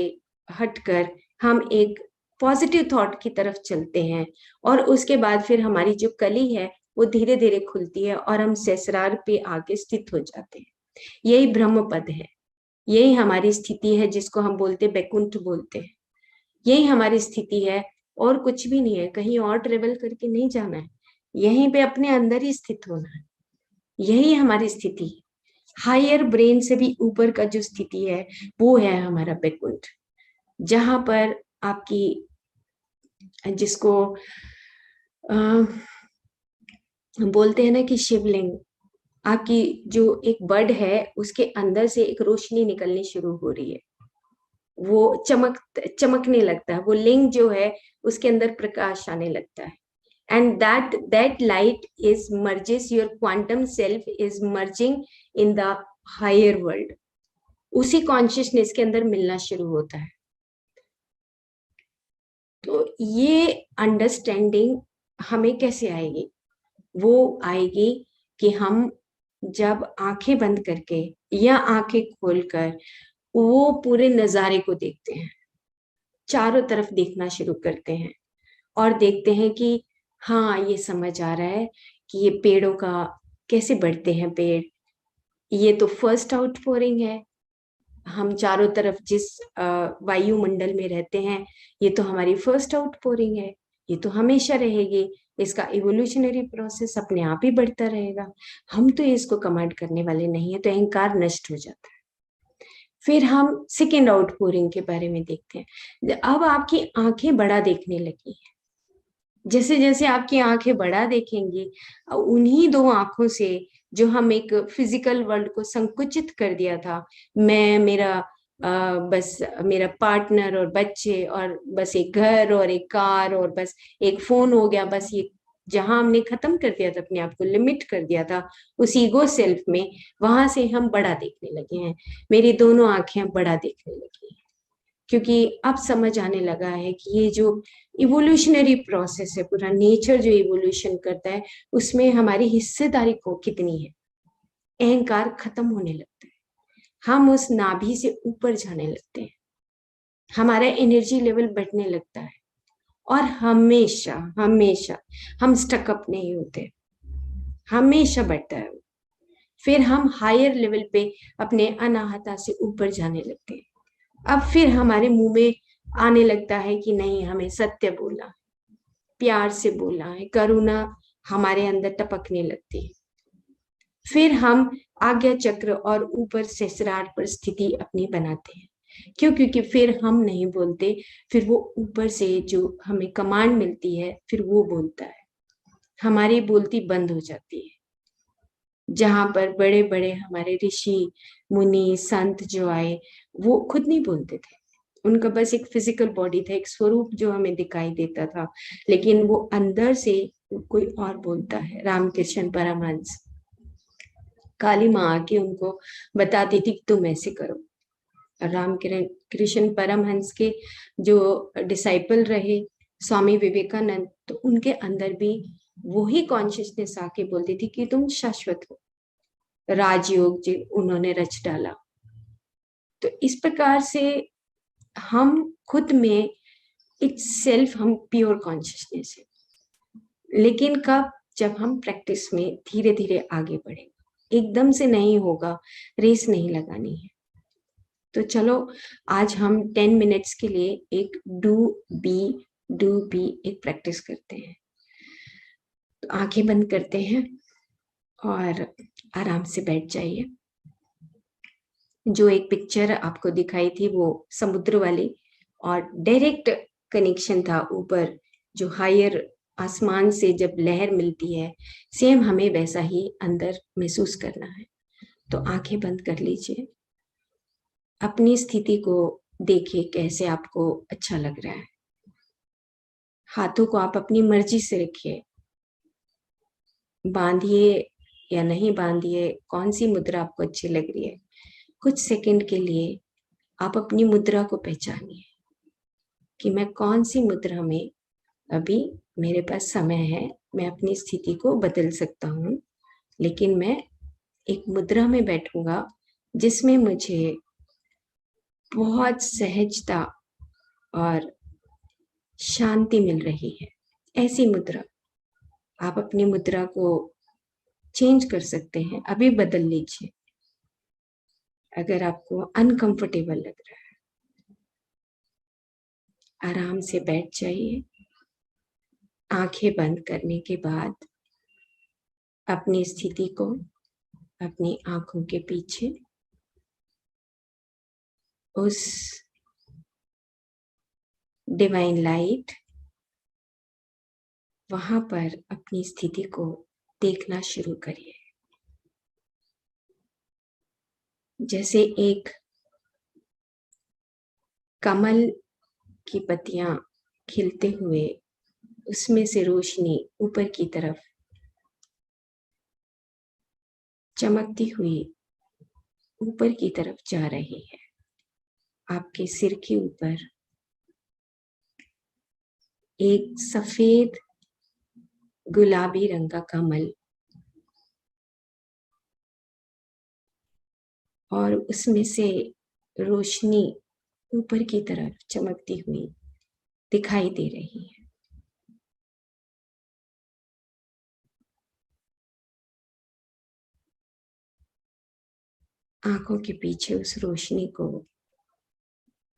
हटकर हम एक पॉजिटिव थॉट की तरफ चलते हैं, और उसके बाद फिर हमारी जो कली है वो धीरे धीरे खुलती है और हम ससुराल पे आके स्थित हो जाते हैं। यही ब्रह्म पद है, यही हमारी स्थिति है, जिसको हम बोलते बैकुंठ बोलते हैं। यही हमारी स्थिति है, और कुछ भी नहीं है, कहीं और ट्रेवल करके नहीं जाना है, यहीं पे अपने अंदर ही स्थित होना है। यही हमारी स्थिति, हायर ब्रेन से भी ऊपर का जो स्थिति है वो है हमारा बैकुंठ, जहां पर आपकी, जिसको बोलते हैं ना कि शिवलिंग, आपकी जो एक बर्ड है उसके अंदर से एक रोशनी निकलनी शुरू हो रही है, वो चमकने लगता है, वो लिंग जो है उसके अंदर प्रकाश आने लगता है। And that light is merges, your quantum self is merging in the higher world, उसी कॉन्शियसनेस के अंदर मिलना शुरू होता है। तो ये अंडरस्टैंडिंग हमें कैसे आएगी? वो आएगी कि हम जब आंखें बंद करके या आंखें खोलकर वो पूरे नजारे को देखते हैं, चारों तरफ देखना शुरू करते हैं, और देखते हैं कि हाँ ये समझ आ रहा है कि ये पेड़ों का कैसे बढ़ते हैं पेड़, ये तो फर्स्ट आउटपोरिंग है, हम चारों तरफ जिस वायुमंडल में रहते हैं, ये तो हमारी फर्स्ट आउटपोरिंग है, ये तो हमेशा रहेगी, इसका इवोल्यूशनरी प्रोसेस अपने आप ही बढ़ता रहेगा। हम तो इसको कमांड करने वाले नहीं है, तो अहंकार नष्ट हो जाता है। फिर हम सेकेंड आउटपोरिंग के बारे में देखते हैं। अब आपकी आंखें बड़ा देखने लगी हैं। जैसे जैसे आपकी आंखें बड़ा देखेंगी, उन्हीं दो आंखों से जो हम एक फिजिकल वर्ल्ड को संकुचित कर दिया था, मैं मेरा बस मेरा पार्टनर और बच्चे और बस एक घर और एक कार और बस एक फोन हो गया, बस ये जहां हमने खत्म कर दिया था, अपने आप को लिमिट कर दिया था उस ईगो सेल्फ में, वहां से हम बड़ा देखने लगे हैं। मेरी दोनों आंखें बड़ा देखने लगी हैं, क्योंकि अब समझ आने लगा है कि ये जो इवोल्यूशनरी प्रोसेस है, पूरा नेचर जो इवोल्यूशन करता है, उसमें हमारी हिस्सेदारी को कितनी है। अहंकार खत्म होने लगता है, हम उस नाभि से ऊपर जाने लगते हैं, हमारा एनर्जी लेवल बढ़ने लगता है, और हमेशा हमेशा हम स्टकअप नहीं होते, हमेशा बढ़ता है। फिर हम हायर लेवल पे अपने अनाहता से ऊपर जाने लगते हैं। अब फिर हमारे मुंह में आने लगता है कि नहीं, हमें सत्य बोलना, प्यार से बोलना है, करुणा हमारे अंदर टपकने लगती है। फिर हम आज्ञा चक्र और ऊपर सहस्रार पर स्थिति अपनी बनाते हैं। क्यों? क्योंकि फिर हम नहीं बोलते, फिर वो ऊपर से जो हमें कमांड मिलती है, फिर वो बोलता है, हमारी बोलती बंद हो जाती है। जहां पर बड़े बड़े हमारे ऋषि मुनि संत जो आए, वो खुद नहीं बोलते थे, उनका बस एक फिजिकल बॉडी था, एक स्वरूप जो हमें दिखाई देता था, लेकिन वो अंदर से कोई और बोलता है। रामकृष्ण परमहंस, काली माँ आके उनको बताती थी तुम ऐसे करो। राम कृष्ण परमहंस के जो डिसाइपल रहे स्वामी विवेकानंद, तो उनके अंदर भी वही कॉन्शियसनेस आके बोलती थी कि तुम शाश्वत हो। राजयोग जी उन्होंने रच डाला। तो इस प्रकार से हम खुद में इट सेल्फ हम प्योर कॉन्शियसनेस है। लेकिन कब? जब हम प्रैक्टिस में धीरे धीरे आगे बढ़ेंगे, एकदम से नहीं होगा, रेस नहीं लगानी है। तो चलो आज हम 10 मिनट्स के लिए एक डू बी एक प्रैक्टिस करते हैं। तो आंखें बंद करते हैं और आराम से बैठ जाइए। जो एक पिक्चर आपको दिखाई थी वो समुद्र वाली, और डायरेक्ट कनेक्शन था ऊपर, जो हायर आसमान से जब लहर मिलती है, सेम हमें वैसा ही अंदर महसूस करना है। तो आंखें बंद कर लीजिए, अपनी स्थिति को देखिए कैसे आपको अच्छा लग रहा है। हाथों को आप अपनी मर्जी से रखिए, बांधिए या नहीं बांधिए, कौन सी मुद्रा आपको अच्छी लग रही है। कुछ सेकंड के लिए आप अपनी मुद्रा को पहचानिए कि मैं कौन सी मुद्रा में अभी मेरे पास समय है, मैं अपनी स्थिति को बदल सकता हूँ, लेकिन मैं एक मुद्रा में बैठूंगा जिसमें मुझे बहुत सहजता और शांति मिल रही है। ऐसी मुद्रा, आप अपनी मुद्रा को चेंज कर सकते हैं, अभी बदल लीजिए अगर आपको अनकंफर्टेबल लग रहा है। आराम से बैठ जाइए। आंखें बंद करने के बाद अपनी स्थिति को अपनी आंखों के पीछे उस डिवाइन लाइट, वहां पर अपनी स्थिति को देखना शुरू करिए। जैसे एक कमल की पत्तियां खिलते हुए, उसमें से रोशनी ऊपर की तरफ चमकती हुई ऊपर की तरफ जा रही है। आपके सिर के ऊपर एक सफेद गुलाबी रंग का कमल, और उसमें से रोशनी ऊपर की तरफ चमकती हुई दिखाई दे रही है। आंखों के पीछे उस रोशनी को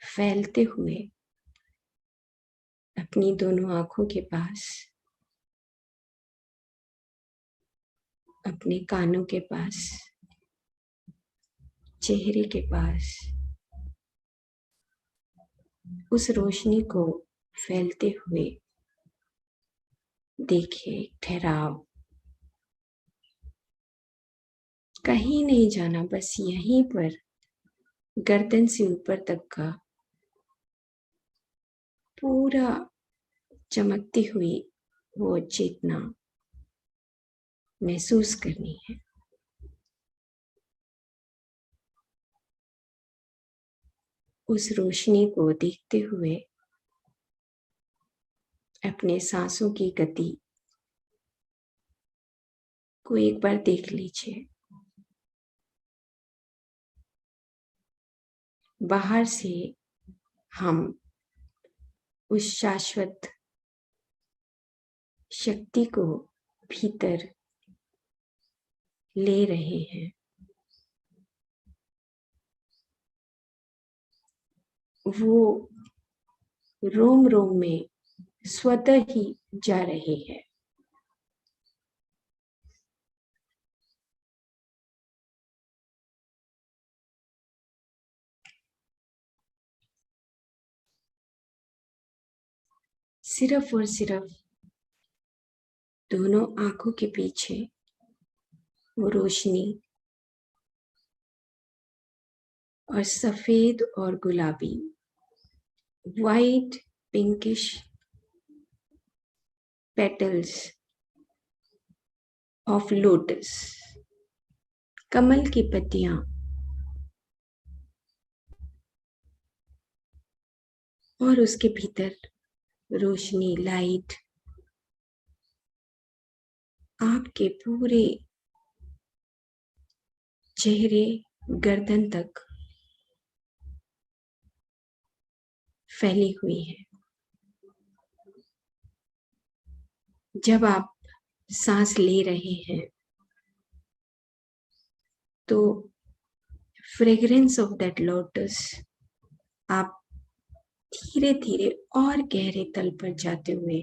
फैलते हुए अपनी दोनों आंखों के पास, अपने कानों के पास, चेहरे के पास उस रोशनी को फैलते हुए देखिए। ठहराव, कहीं नहीं जाना, बस यहीं पर गर्दन से ऊपर तक का पूरा चमकती हुई वो चेतना महसूस करनी है। उस रोशनी को देखते हुए अपने सांसों की गति को एक बार देख लीजिए। बाहर से हम उस शाश्वत शक्ति को भीतर ले रहे हैं। वो रोम रोम में स्वतः ही जा रहे हैं। सिर्फ और सिर्फ दोनों आंखों के पीछे वो रोशनी और सफेद और गुलाबी, white pinkish petals of lotus, कमल की पत्तियां और उसके भीतर रोशनी, लाइट आपके पूरे चेहरे, गर्दन तक फैली हुई है। जब आप सांस ले रहे हैं तो फ्रेग्रेंस ऑफ दैट लोटस आप धीरे धीरे और गहरे तल पर जाते हुए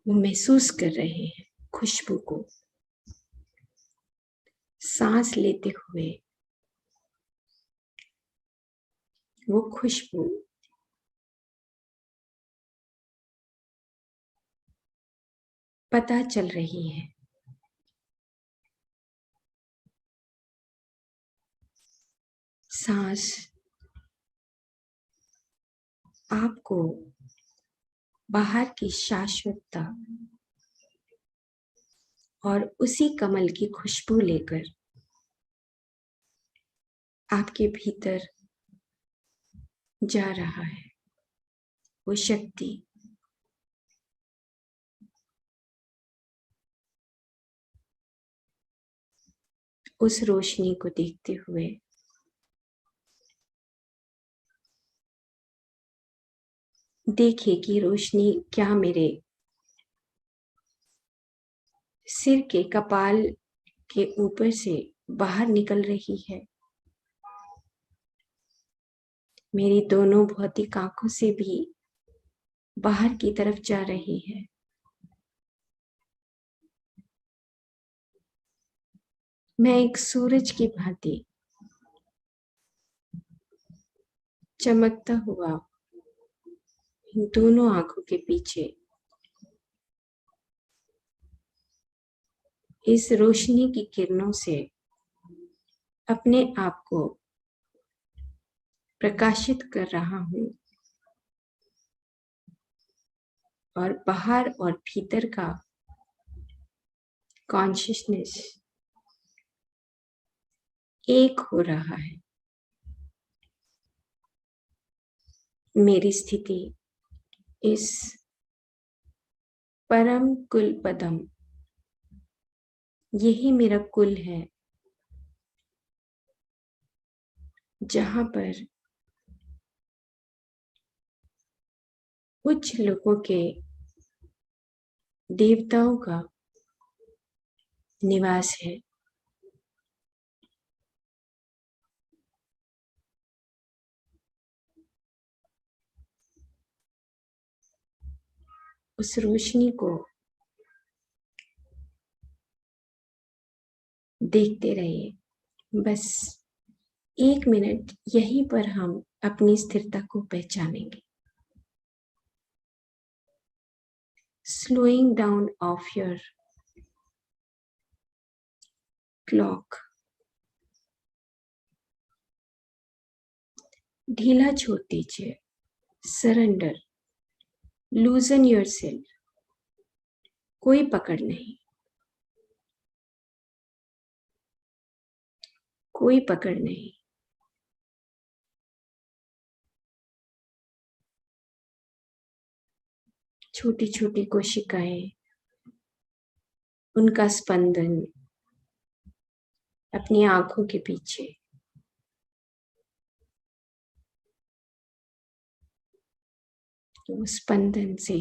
वो महसूस कर रहे हैं। खुशबू को सांस लेते हुए वो खुशबू पता चल रही है। सांस आपको बाहर की शाश्वतता और उसी कमल की खुशबू लेकर आपके भीतर जा रहा है। वो शक्ति उस रोशनी को देखते हुए देखिए कि रोशनी क्या मेरे सिर के कपाल के ऊपर से बाहर निकल रही है। मेरी दोनों भौतिक आंखों से भी बाहर की तरफ जा रही है। मैं एक सूरज की भांति चमकता हुआ इन दोनों आंखों के पीछे इस रोशनी की किरणों से अपने आप को प्रकाशित कर रहा हूं और बाहर और भीतर का कॉन्शियसनेस एक हो रहा है। मेरी स्थिति इस परम कुल पदम, यही मेरा कुल है, जहां पर उच्च लोगों के देवताओं का निवास है। उस रोशनी को देखते रहिए। बस 1 मिनट यहीं पर हम अपनी स्थिरता को पहचानेंगे। Slowing down of your clock. ढीला छोड़ दीजिए। Surrender. Loosen yourself. कोई पकड़ नहीं, कोई पकड़ नहीं। छोटी छोटी कोशिकाएं, उनका स्पंदन अपनी आंखों के पीछे। तो स्पंदन से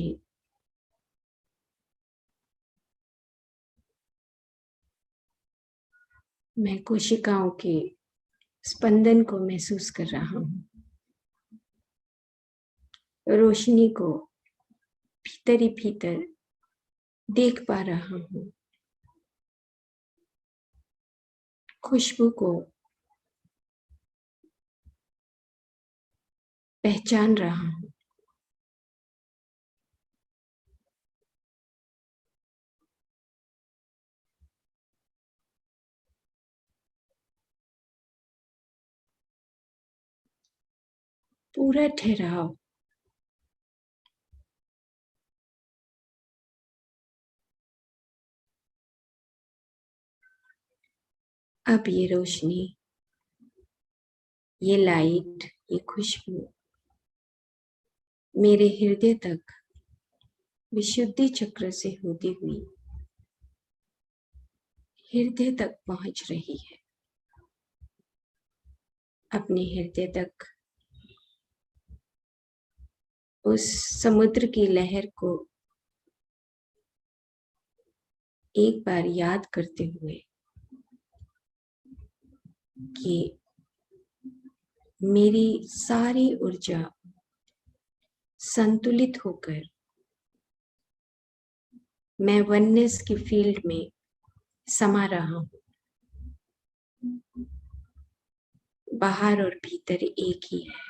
मैं कोशिकाओं के स्पंदन को महसूस कर रहा हूं। रोशनी को भीतर ही भीतर देख पा रहा हूं। खुशबू को पहचान रहा हूं। पूरा ठहराव अब ये रोशनी, ये लाइट, ये खुशबू मेरे हृदय तक विशुद्धि चक्र से होती हुई हृदय तक पहुंच रही है। अपने हृदय तक उस समुद्र की लहर को एक बार याद करते हुए कि मेरी सारी ऊर्जा संतुलित होकर मैं वननेस की फील्ड में समा रहा हूं। बाहर और भीतर एक ही है।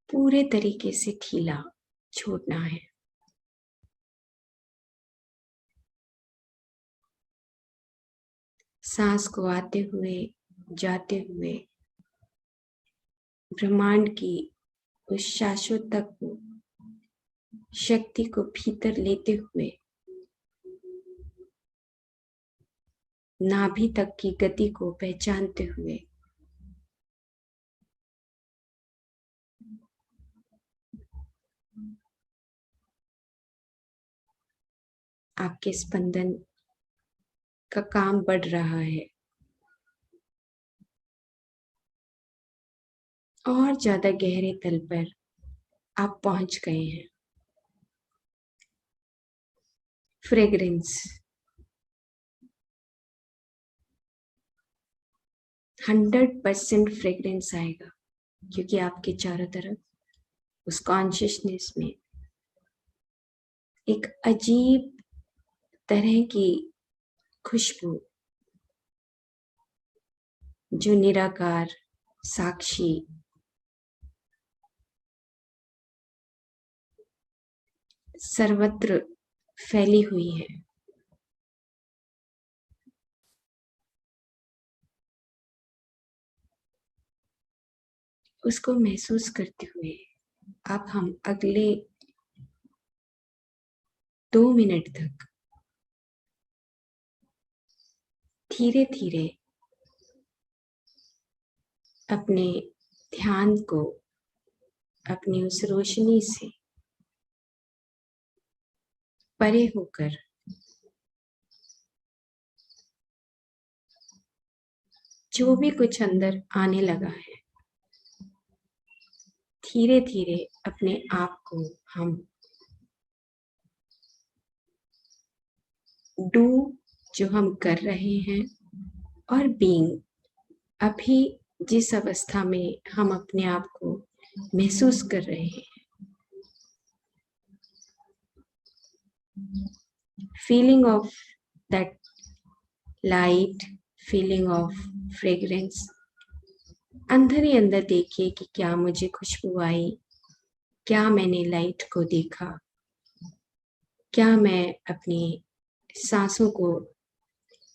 पूरे तरीके से ढीला छोड़ना है। सांस को आते हुए जाते हुए ब्रह्मांड की उस शाश्वत तत्व शक्ति को भीतर लेते हुए नाभि तक की गति को पहचानते हुए आपके स्पंदन का काम बढ़ रहा है और ज्यादा गहरे तल पर आप पहुंच गए हैं। फ्रेग्रेंस 100% फ्रेग्रेंस आएगा क्योंकि आपके चारों तरफ उस कॉन्शियसनेस में एक अजीब तरह की खुशबू जो निराकार साक्षी सर्वत्र फैली हुई है। उसको महसूस करते हुए अब हम अगले 2 मिनट तक धीरे धीरे अपने ध्यान को अपनी उस रोशनी से परे होकर जो भी कुछ अंदर आने लगा है धीरे धीरे अपने आप को हम डू जो हम कर रहे हैं और बीइंग, अभी जिस अवस्था में हम अपने आप को महसूस कर रहे हैं, feeling of that light, feeling of fragrance, अंदर ही अंदर देखिए कि क्या मुझे खुशबू आई, क्या मैंने लाइट को देखा, क्या मैं अपनी सांसों को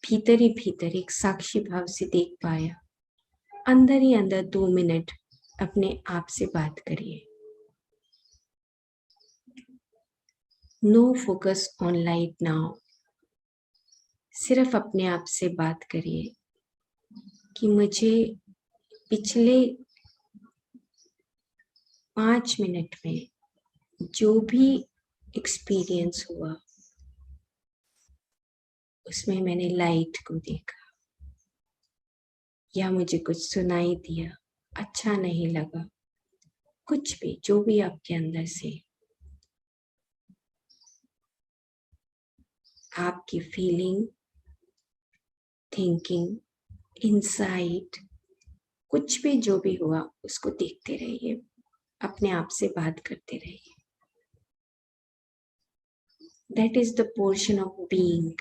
भीतर ही भीतर एक साक्षी भाव से देख पाया। अंदर ही अंदर 2 मिनट अपने आप से बात करिए। No focus on light now. सिर्फ अपने आप से बात करिए कि मुझे पिछले 5 मिनट में जो भी एक्सपीरियंस हुआ उसमें मैंने लाइट को देखा, या मुझे कुछ सुनाई दिया, अच्छा नहीं लगा, कुछ भी, जो भी आपके अंदर से आपकी फीलिंग, थिंकिंग, इनसाइट, कुछ भी जो भी हुआ उसको देखते रहिए, अपने आप से बात करते रहिए। That is the portion of being.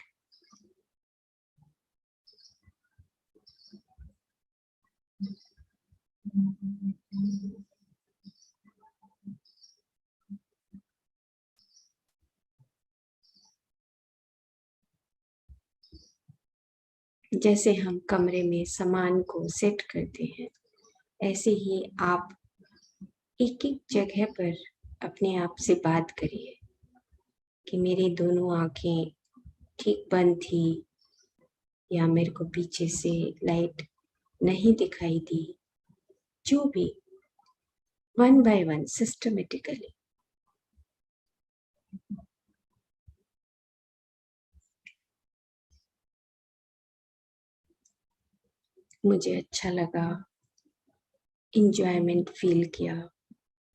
जैसे हम कमरे में सामान को सेट करते हैं, ऐसे ही आप एक एक जगह पर अपने आप से बात करिए कि मेरी दोनों आंखें ठीक बंद थी, या मेरे को पीछे से लाइट नहीं दिखाई दी, जो भी, 1 by 1 सिस्टमेटिकली। मुझे अच्छा लगा, इंजॉयमेंट फील किया,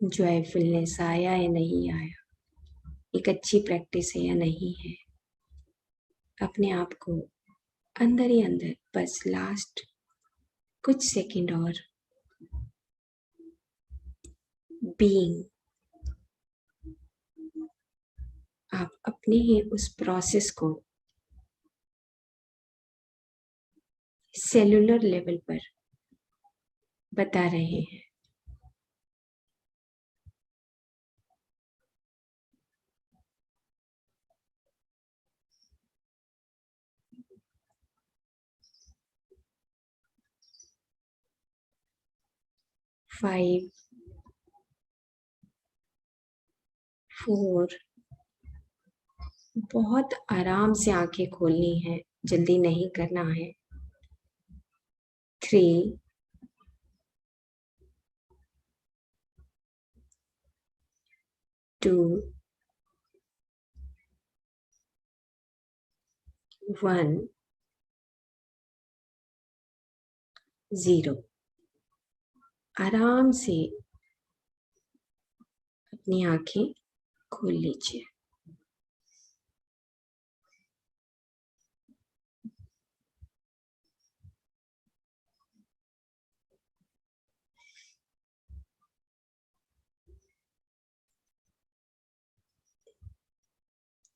जॉयफुलनेस आया या नहीं आया, एक अच्छी प्रैक्टिस है या नहीं है, अपने आप को अंदर ही अंदर बस लास्ट कुछ सेकंड और बीइंग, आप अपने ही उस प्रोसेस को सेलुलर लेवल पर बता रहे हैं। फाइव, 4, बहुत आराम से आंखें खोलनी है, जल्दी नहीं करना है। 3, 2, 1, 0। आराम से अपनी आंखें खोल लीजिए।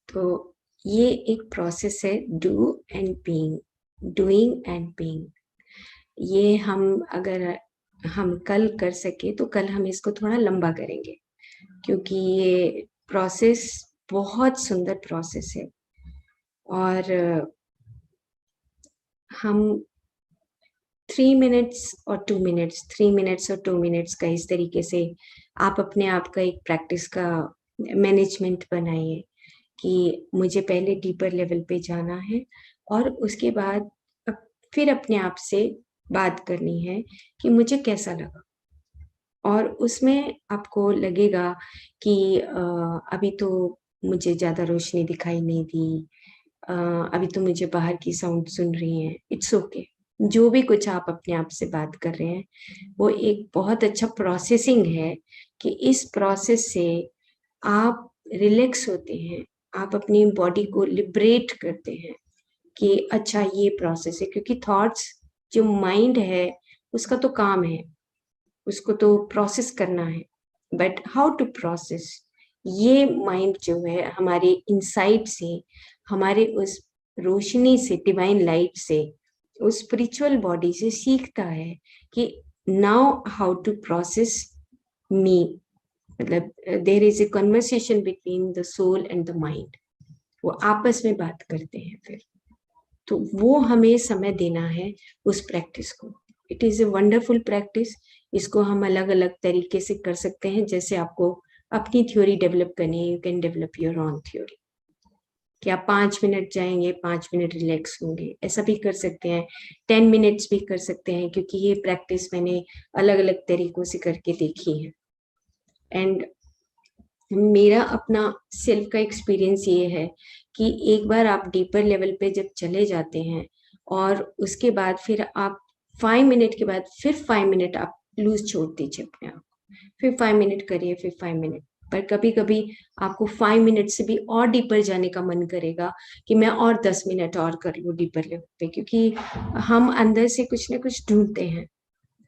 तो ये एक प्रोसेस है, do and being, doing and being. ये अगर हम कल कर सके तो कल हम इसको थोड़ा लंबा करेंगे, क्योंकि ये प्रोसेस बहुत सुंदर प्रोसेस है। और हम 3 मिनट्स और 2 मिनट्स, 3 मिनट्स और 2 मिनट्स का इस तरीके से आप अपने आप का एक प्रैक्टिस का मैनेजमेंट बनाइए कि मुझे पहले डीपर लेवल पे जाना है, और उसके बाद फिर अपने आप से बात करनी है कि मुझे कैसा लगा। और उसमें आपको लगेगा कि अभी तो मुझे ज़्यादा रोशनी दिखाई नहीं दी, अभी तो मुझे बाहर की साउंड सुन रही है, इट्स ओके। जो भी कुछ आप अपने आप से बात कर रहे हैं, वो एक बहुत अच्छा प्रोसेसिंग है कि इस प्रोसेस से आप रिलैक्स होते हैं, आप अपनी बॉडी को लिबरेट करते हैं, कि अच्छा ये प्रोसेस है, क्योंकि थॉट्स जो माइंड है उसका तो काम है, उसको तो प्रोसेस करना है। बट हाउ टू प्रोसेस, ये माइंड जो है हमारे इनसाइड से, हमारे उस रोशनी से, डिवाइन लाइट से, उस स्पिरिचुअल बॉडी से सीखता है कि now how to process me. मतलब there is a conversation between the soul and the mind, वो आपस में बात करते हैं। फिर तो वो हमें समय देना है उस प्रैक्टिस को। It is a wonderful practice. इसको हम अलग अलग तरीके से कर सकते हैं। जैसे आपको अपनी थ्योरी डेवलप करनी है, you can develop your own theory. कि आप 5 मिनट जाएंगे, 5 मिनट रिलैक्स होंगे, ऐसा भी कर सकते हैं। 10 मिनट्स भी कर सकते हैं, क्योंकि ये प्रैक्टिस मैंने अलग अलग तरीकों से करके देखी है। एंड मेरा अपना सेल्फ का एक्सपीरियंस ये है कि एक बार आप डीपर लेवल पे जब चले जाते हैं और उसके बाद फिर आप 5 मिनट के बाद फिर 5 मिनट आप लूज छोड़ दीजिए अपने आप, फिर 5 मिनट करिए, फिर 5 मिनट। पर कभी कभी आपको 5 मिनट से भी और डीपर जाने का मन करेगा कि मैं और 10 मिनट और कर लूँ डीपर लेवल पे, क्योंकि हम अंदर से कुछ ना कुछ ढूंढते हैं,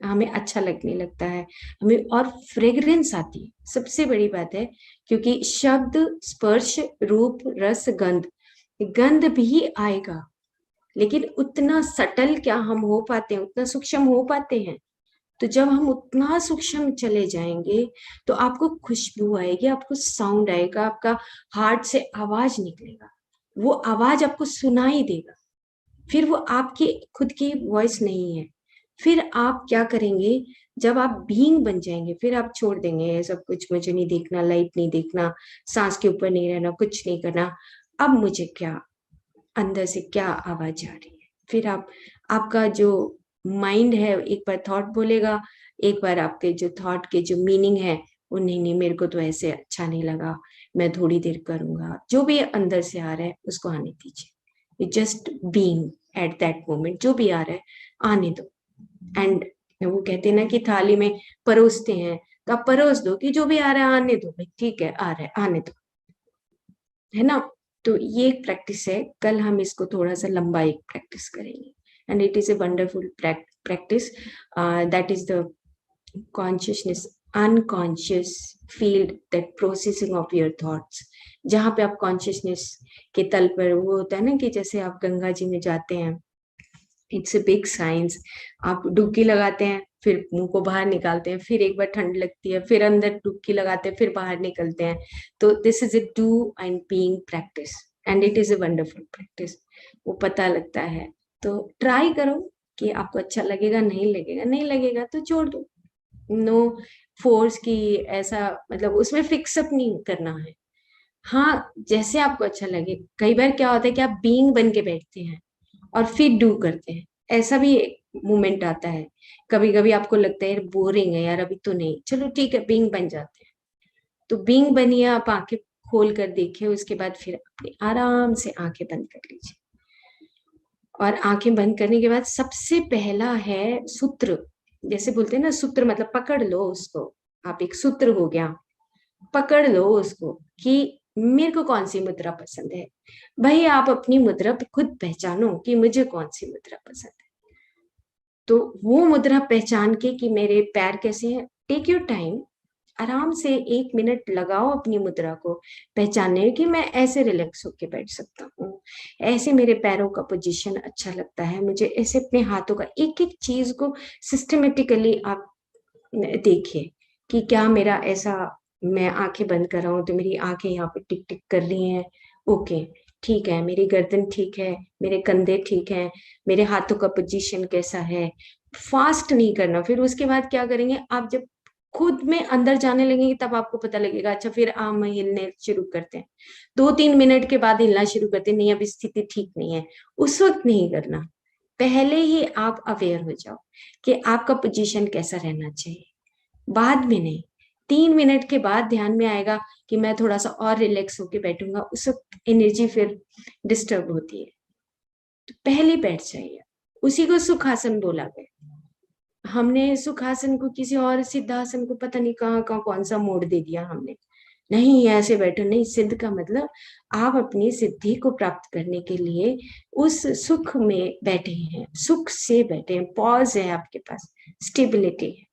हमें अच्छा लगने लगता है, हमें और फ्रेग्रेंस आती है। सबसे बड़ी बात है, क्योंकि शब्द, स्पर्श, रूप, रस, गंध, गंध भी आएगा, लेकिन उतना सटल क्या हम हो पाते हैं, उतना सूक्ष्म हो पाते हैं? तो जब हम उतना सूक्ष्म चले जाएंगे तो आपको खुशबू आएगी, आपको साउंड आएगा, आपका हार्ट से आवाज निकलेगा, वो आवाज आपको सुनाई देगा। फिर वो आपकी खुद की वॉइस नहीं है। फिर आप क्या करेंगे, जब आप बीइंग बन जाएंगे, फिर आप छोड़ देंगे ये सब कुछ, मुझे नहीं देखना, लाइट नहीं देखना, सांस के ऊपर नहीं रहना, कुछ नहीं करना। अब मुझे क्या, अंदर से क्या आवाज आ रही है? फिर आप, आपका जो माइंड है एक बार थॉट बोलेगा, एक बार आपके जो थॉट के जो मीनिंग है वो, नहीं नहीं मेरे को तो ऐसे अच्छा नहीं लगा, मैं थोड़ी देर करूंगा। जो भी अंदर से आ रहा है उसको आने दीजिए, just being at that moment, जो भी आ रहा है आने दो। एंड वो कहते हैं ना कि थाली में परोसते हैं, तो आप परोस दो कि जो भी आ रहा है आने दो भाई, ठीक है आ रहा है आने दो, है ना? तो ये एक प्रैक्टिस है। कल हम इसको थोड़ा सा लंबा एक प्रैक्टिस करेंगे। And it is a wonderful practice, that is the consciousness, unconscious field, that processing of your thoughts, जहाँ पे आप कॉन्शियसनेस के तल पर, वो होता है ना कि जैसे आप गंगा जी में जाते हैं, इट्स ए बिग साइंस। आप डुबकी लगाते हैं, फिर मुंह को बाहर निकालते हैं, फिर एक बार ठंड लगती है, फिर अंदर डुबकी लगाते हैं, फिर बाहर निकलते हैं। तो this is a do and being practice, and it is a wonderful practice. वो पता लगता है। तो ट्राई करो कि आपको अच्छा लगेगा, नहीं लगेगा, नहीं लगेगा तो छोड़ दो। नो फोर्स की, ऐसा मतलब उसमें फिक्सअप नहीं करना है। हाँ, जैसे आपको अच्छा लगे। कई बार क्या होता है कि आप बीइंग बन के बैठते हैं और फिर डू करते हैं, ऐसा भी एक मोमेंट आता है। कभी कभी आपको लगता है यार बोरिंग है यार, अभी तो नहीं, चलो ठीक है बीइंग बन जाते हैं। तो बीइंग बनिए, आप आंखें खोल कर देखिए, उसके बाद फिर अपने आराम से आंखें बंद कर लीजिए। और आंखें बंद करने के बाद सबसे पहला है सूत्र। जैसे बोलते हैं ना, सूत्र मतलब पकड़ लो उसको, आप एक सूत्र हो गया, पकड़ लो उसको कि मेरे को कौन सी मुद्रा पसंद है। भाई आप अपनी मुद्रा खुद पहचानो कि मुझे कौन सी मुद्रा पसंद है। तो वो मुद्रा पहचान के कि मेरे पैर कैसे हैं, टेक योर टाइम, आराम से 1 मिनट लगाओ अपनी मुद्रा को पहचानने कि मैं ऐसे रिलैक्स होके बैठ सकता हूँ, ऐसे मेरे पैरों का पोजीशन अच्छा लगता है मुझे, ऐसे अपने हाथों का एक एक चीज को सिस्टमेटिकली आप देखिए कि क्या मेरा ऐसा, मैं आंखें बंद कर रहा हूँ तो मेरी आंखें यहाँ पे टिक टिक कर रही हैं, ओके ठीक है, मेरी गर्दन ठीक है, मेरे कंधे ठीक है, मेरे हाथों का पोजीशन कैसा है। फास्ट नहीं करना। फिर उसके बाद क्या करेंगे, आप जब खुद में अंदर जाने लगेंगे तब आपको पता लगेगा। अच्छा, फिर हम हिलने शुरू करते हैं, 2-3 मिनट के बाद हिलना शुरू करते हैं, नहीं अब स्थिति ठीक नहीं है, उस वक्त नहीं करना। पहले ही आप अवेयर हो जाओ कि आपका पोजीशन कैसा रहना चाहिए, बाद में नहीं। 3 मिनट के बाद ध्यान में आएगा कि मैं थोड़ा सा और रिलैक्स होके बैठूंगा, उस वक्त एनर्जी फिर डिस्टर्ब होती है। तो पहले बैठ जाइए, उसी को सुखासन बोला गया। हमने सुखासन को किसी और सिद्धासन को पता नहीं कहाँ कहाँ कौन सा मोड़ दे दिया हमने। नहीं ऐसे बैठो, नहीं। सिद्ध का मतलब आप अपनी सिद्धि को प्राप्त करने के लिए उस सुख में बैठे हैं, सुख से बैठे हैं, पॉज है आपके पास, स्टेबिलिटी है।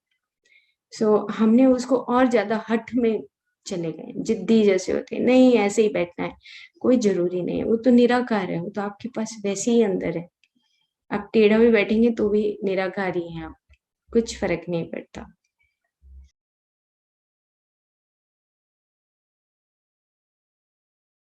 सो हमने उसको और ज्यादा हठ में चले गए, जिद्दी जैसे होते हैं, नहीं ऐसे ही बैठना है, कोई जरूरी नहीं है, वो तो निराकार है, वो तो आपके पास वैसे ही अंदर है। आप टेढ़ा भी बैठेंगे तो भी निराकार ही हैं आप, कुछ फर्क नहीं पड़ता।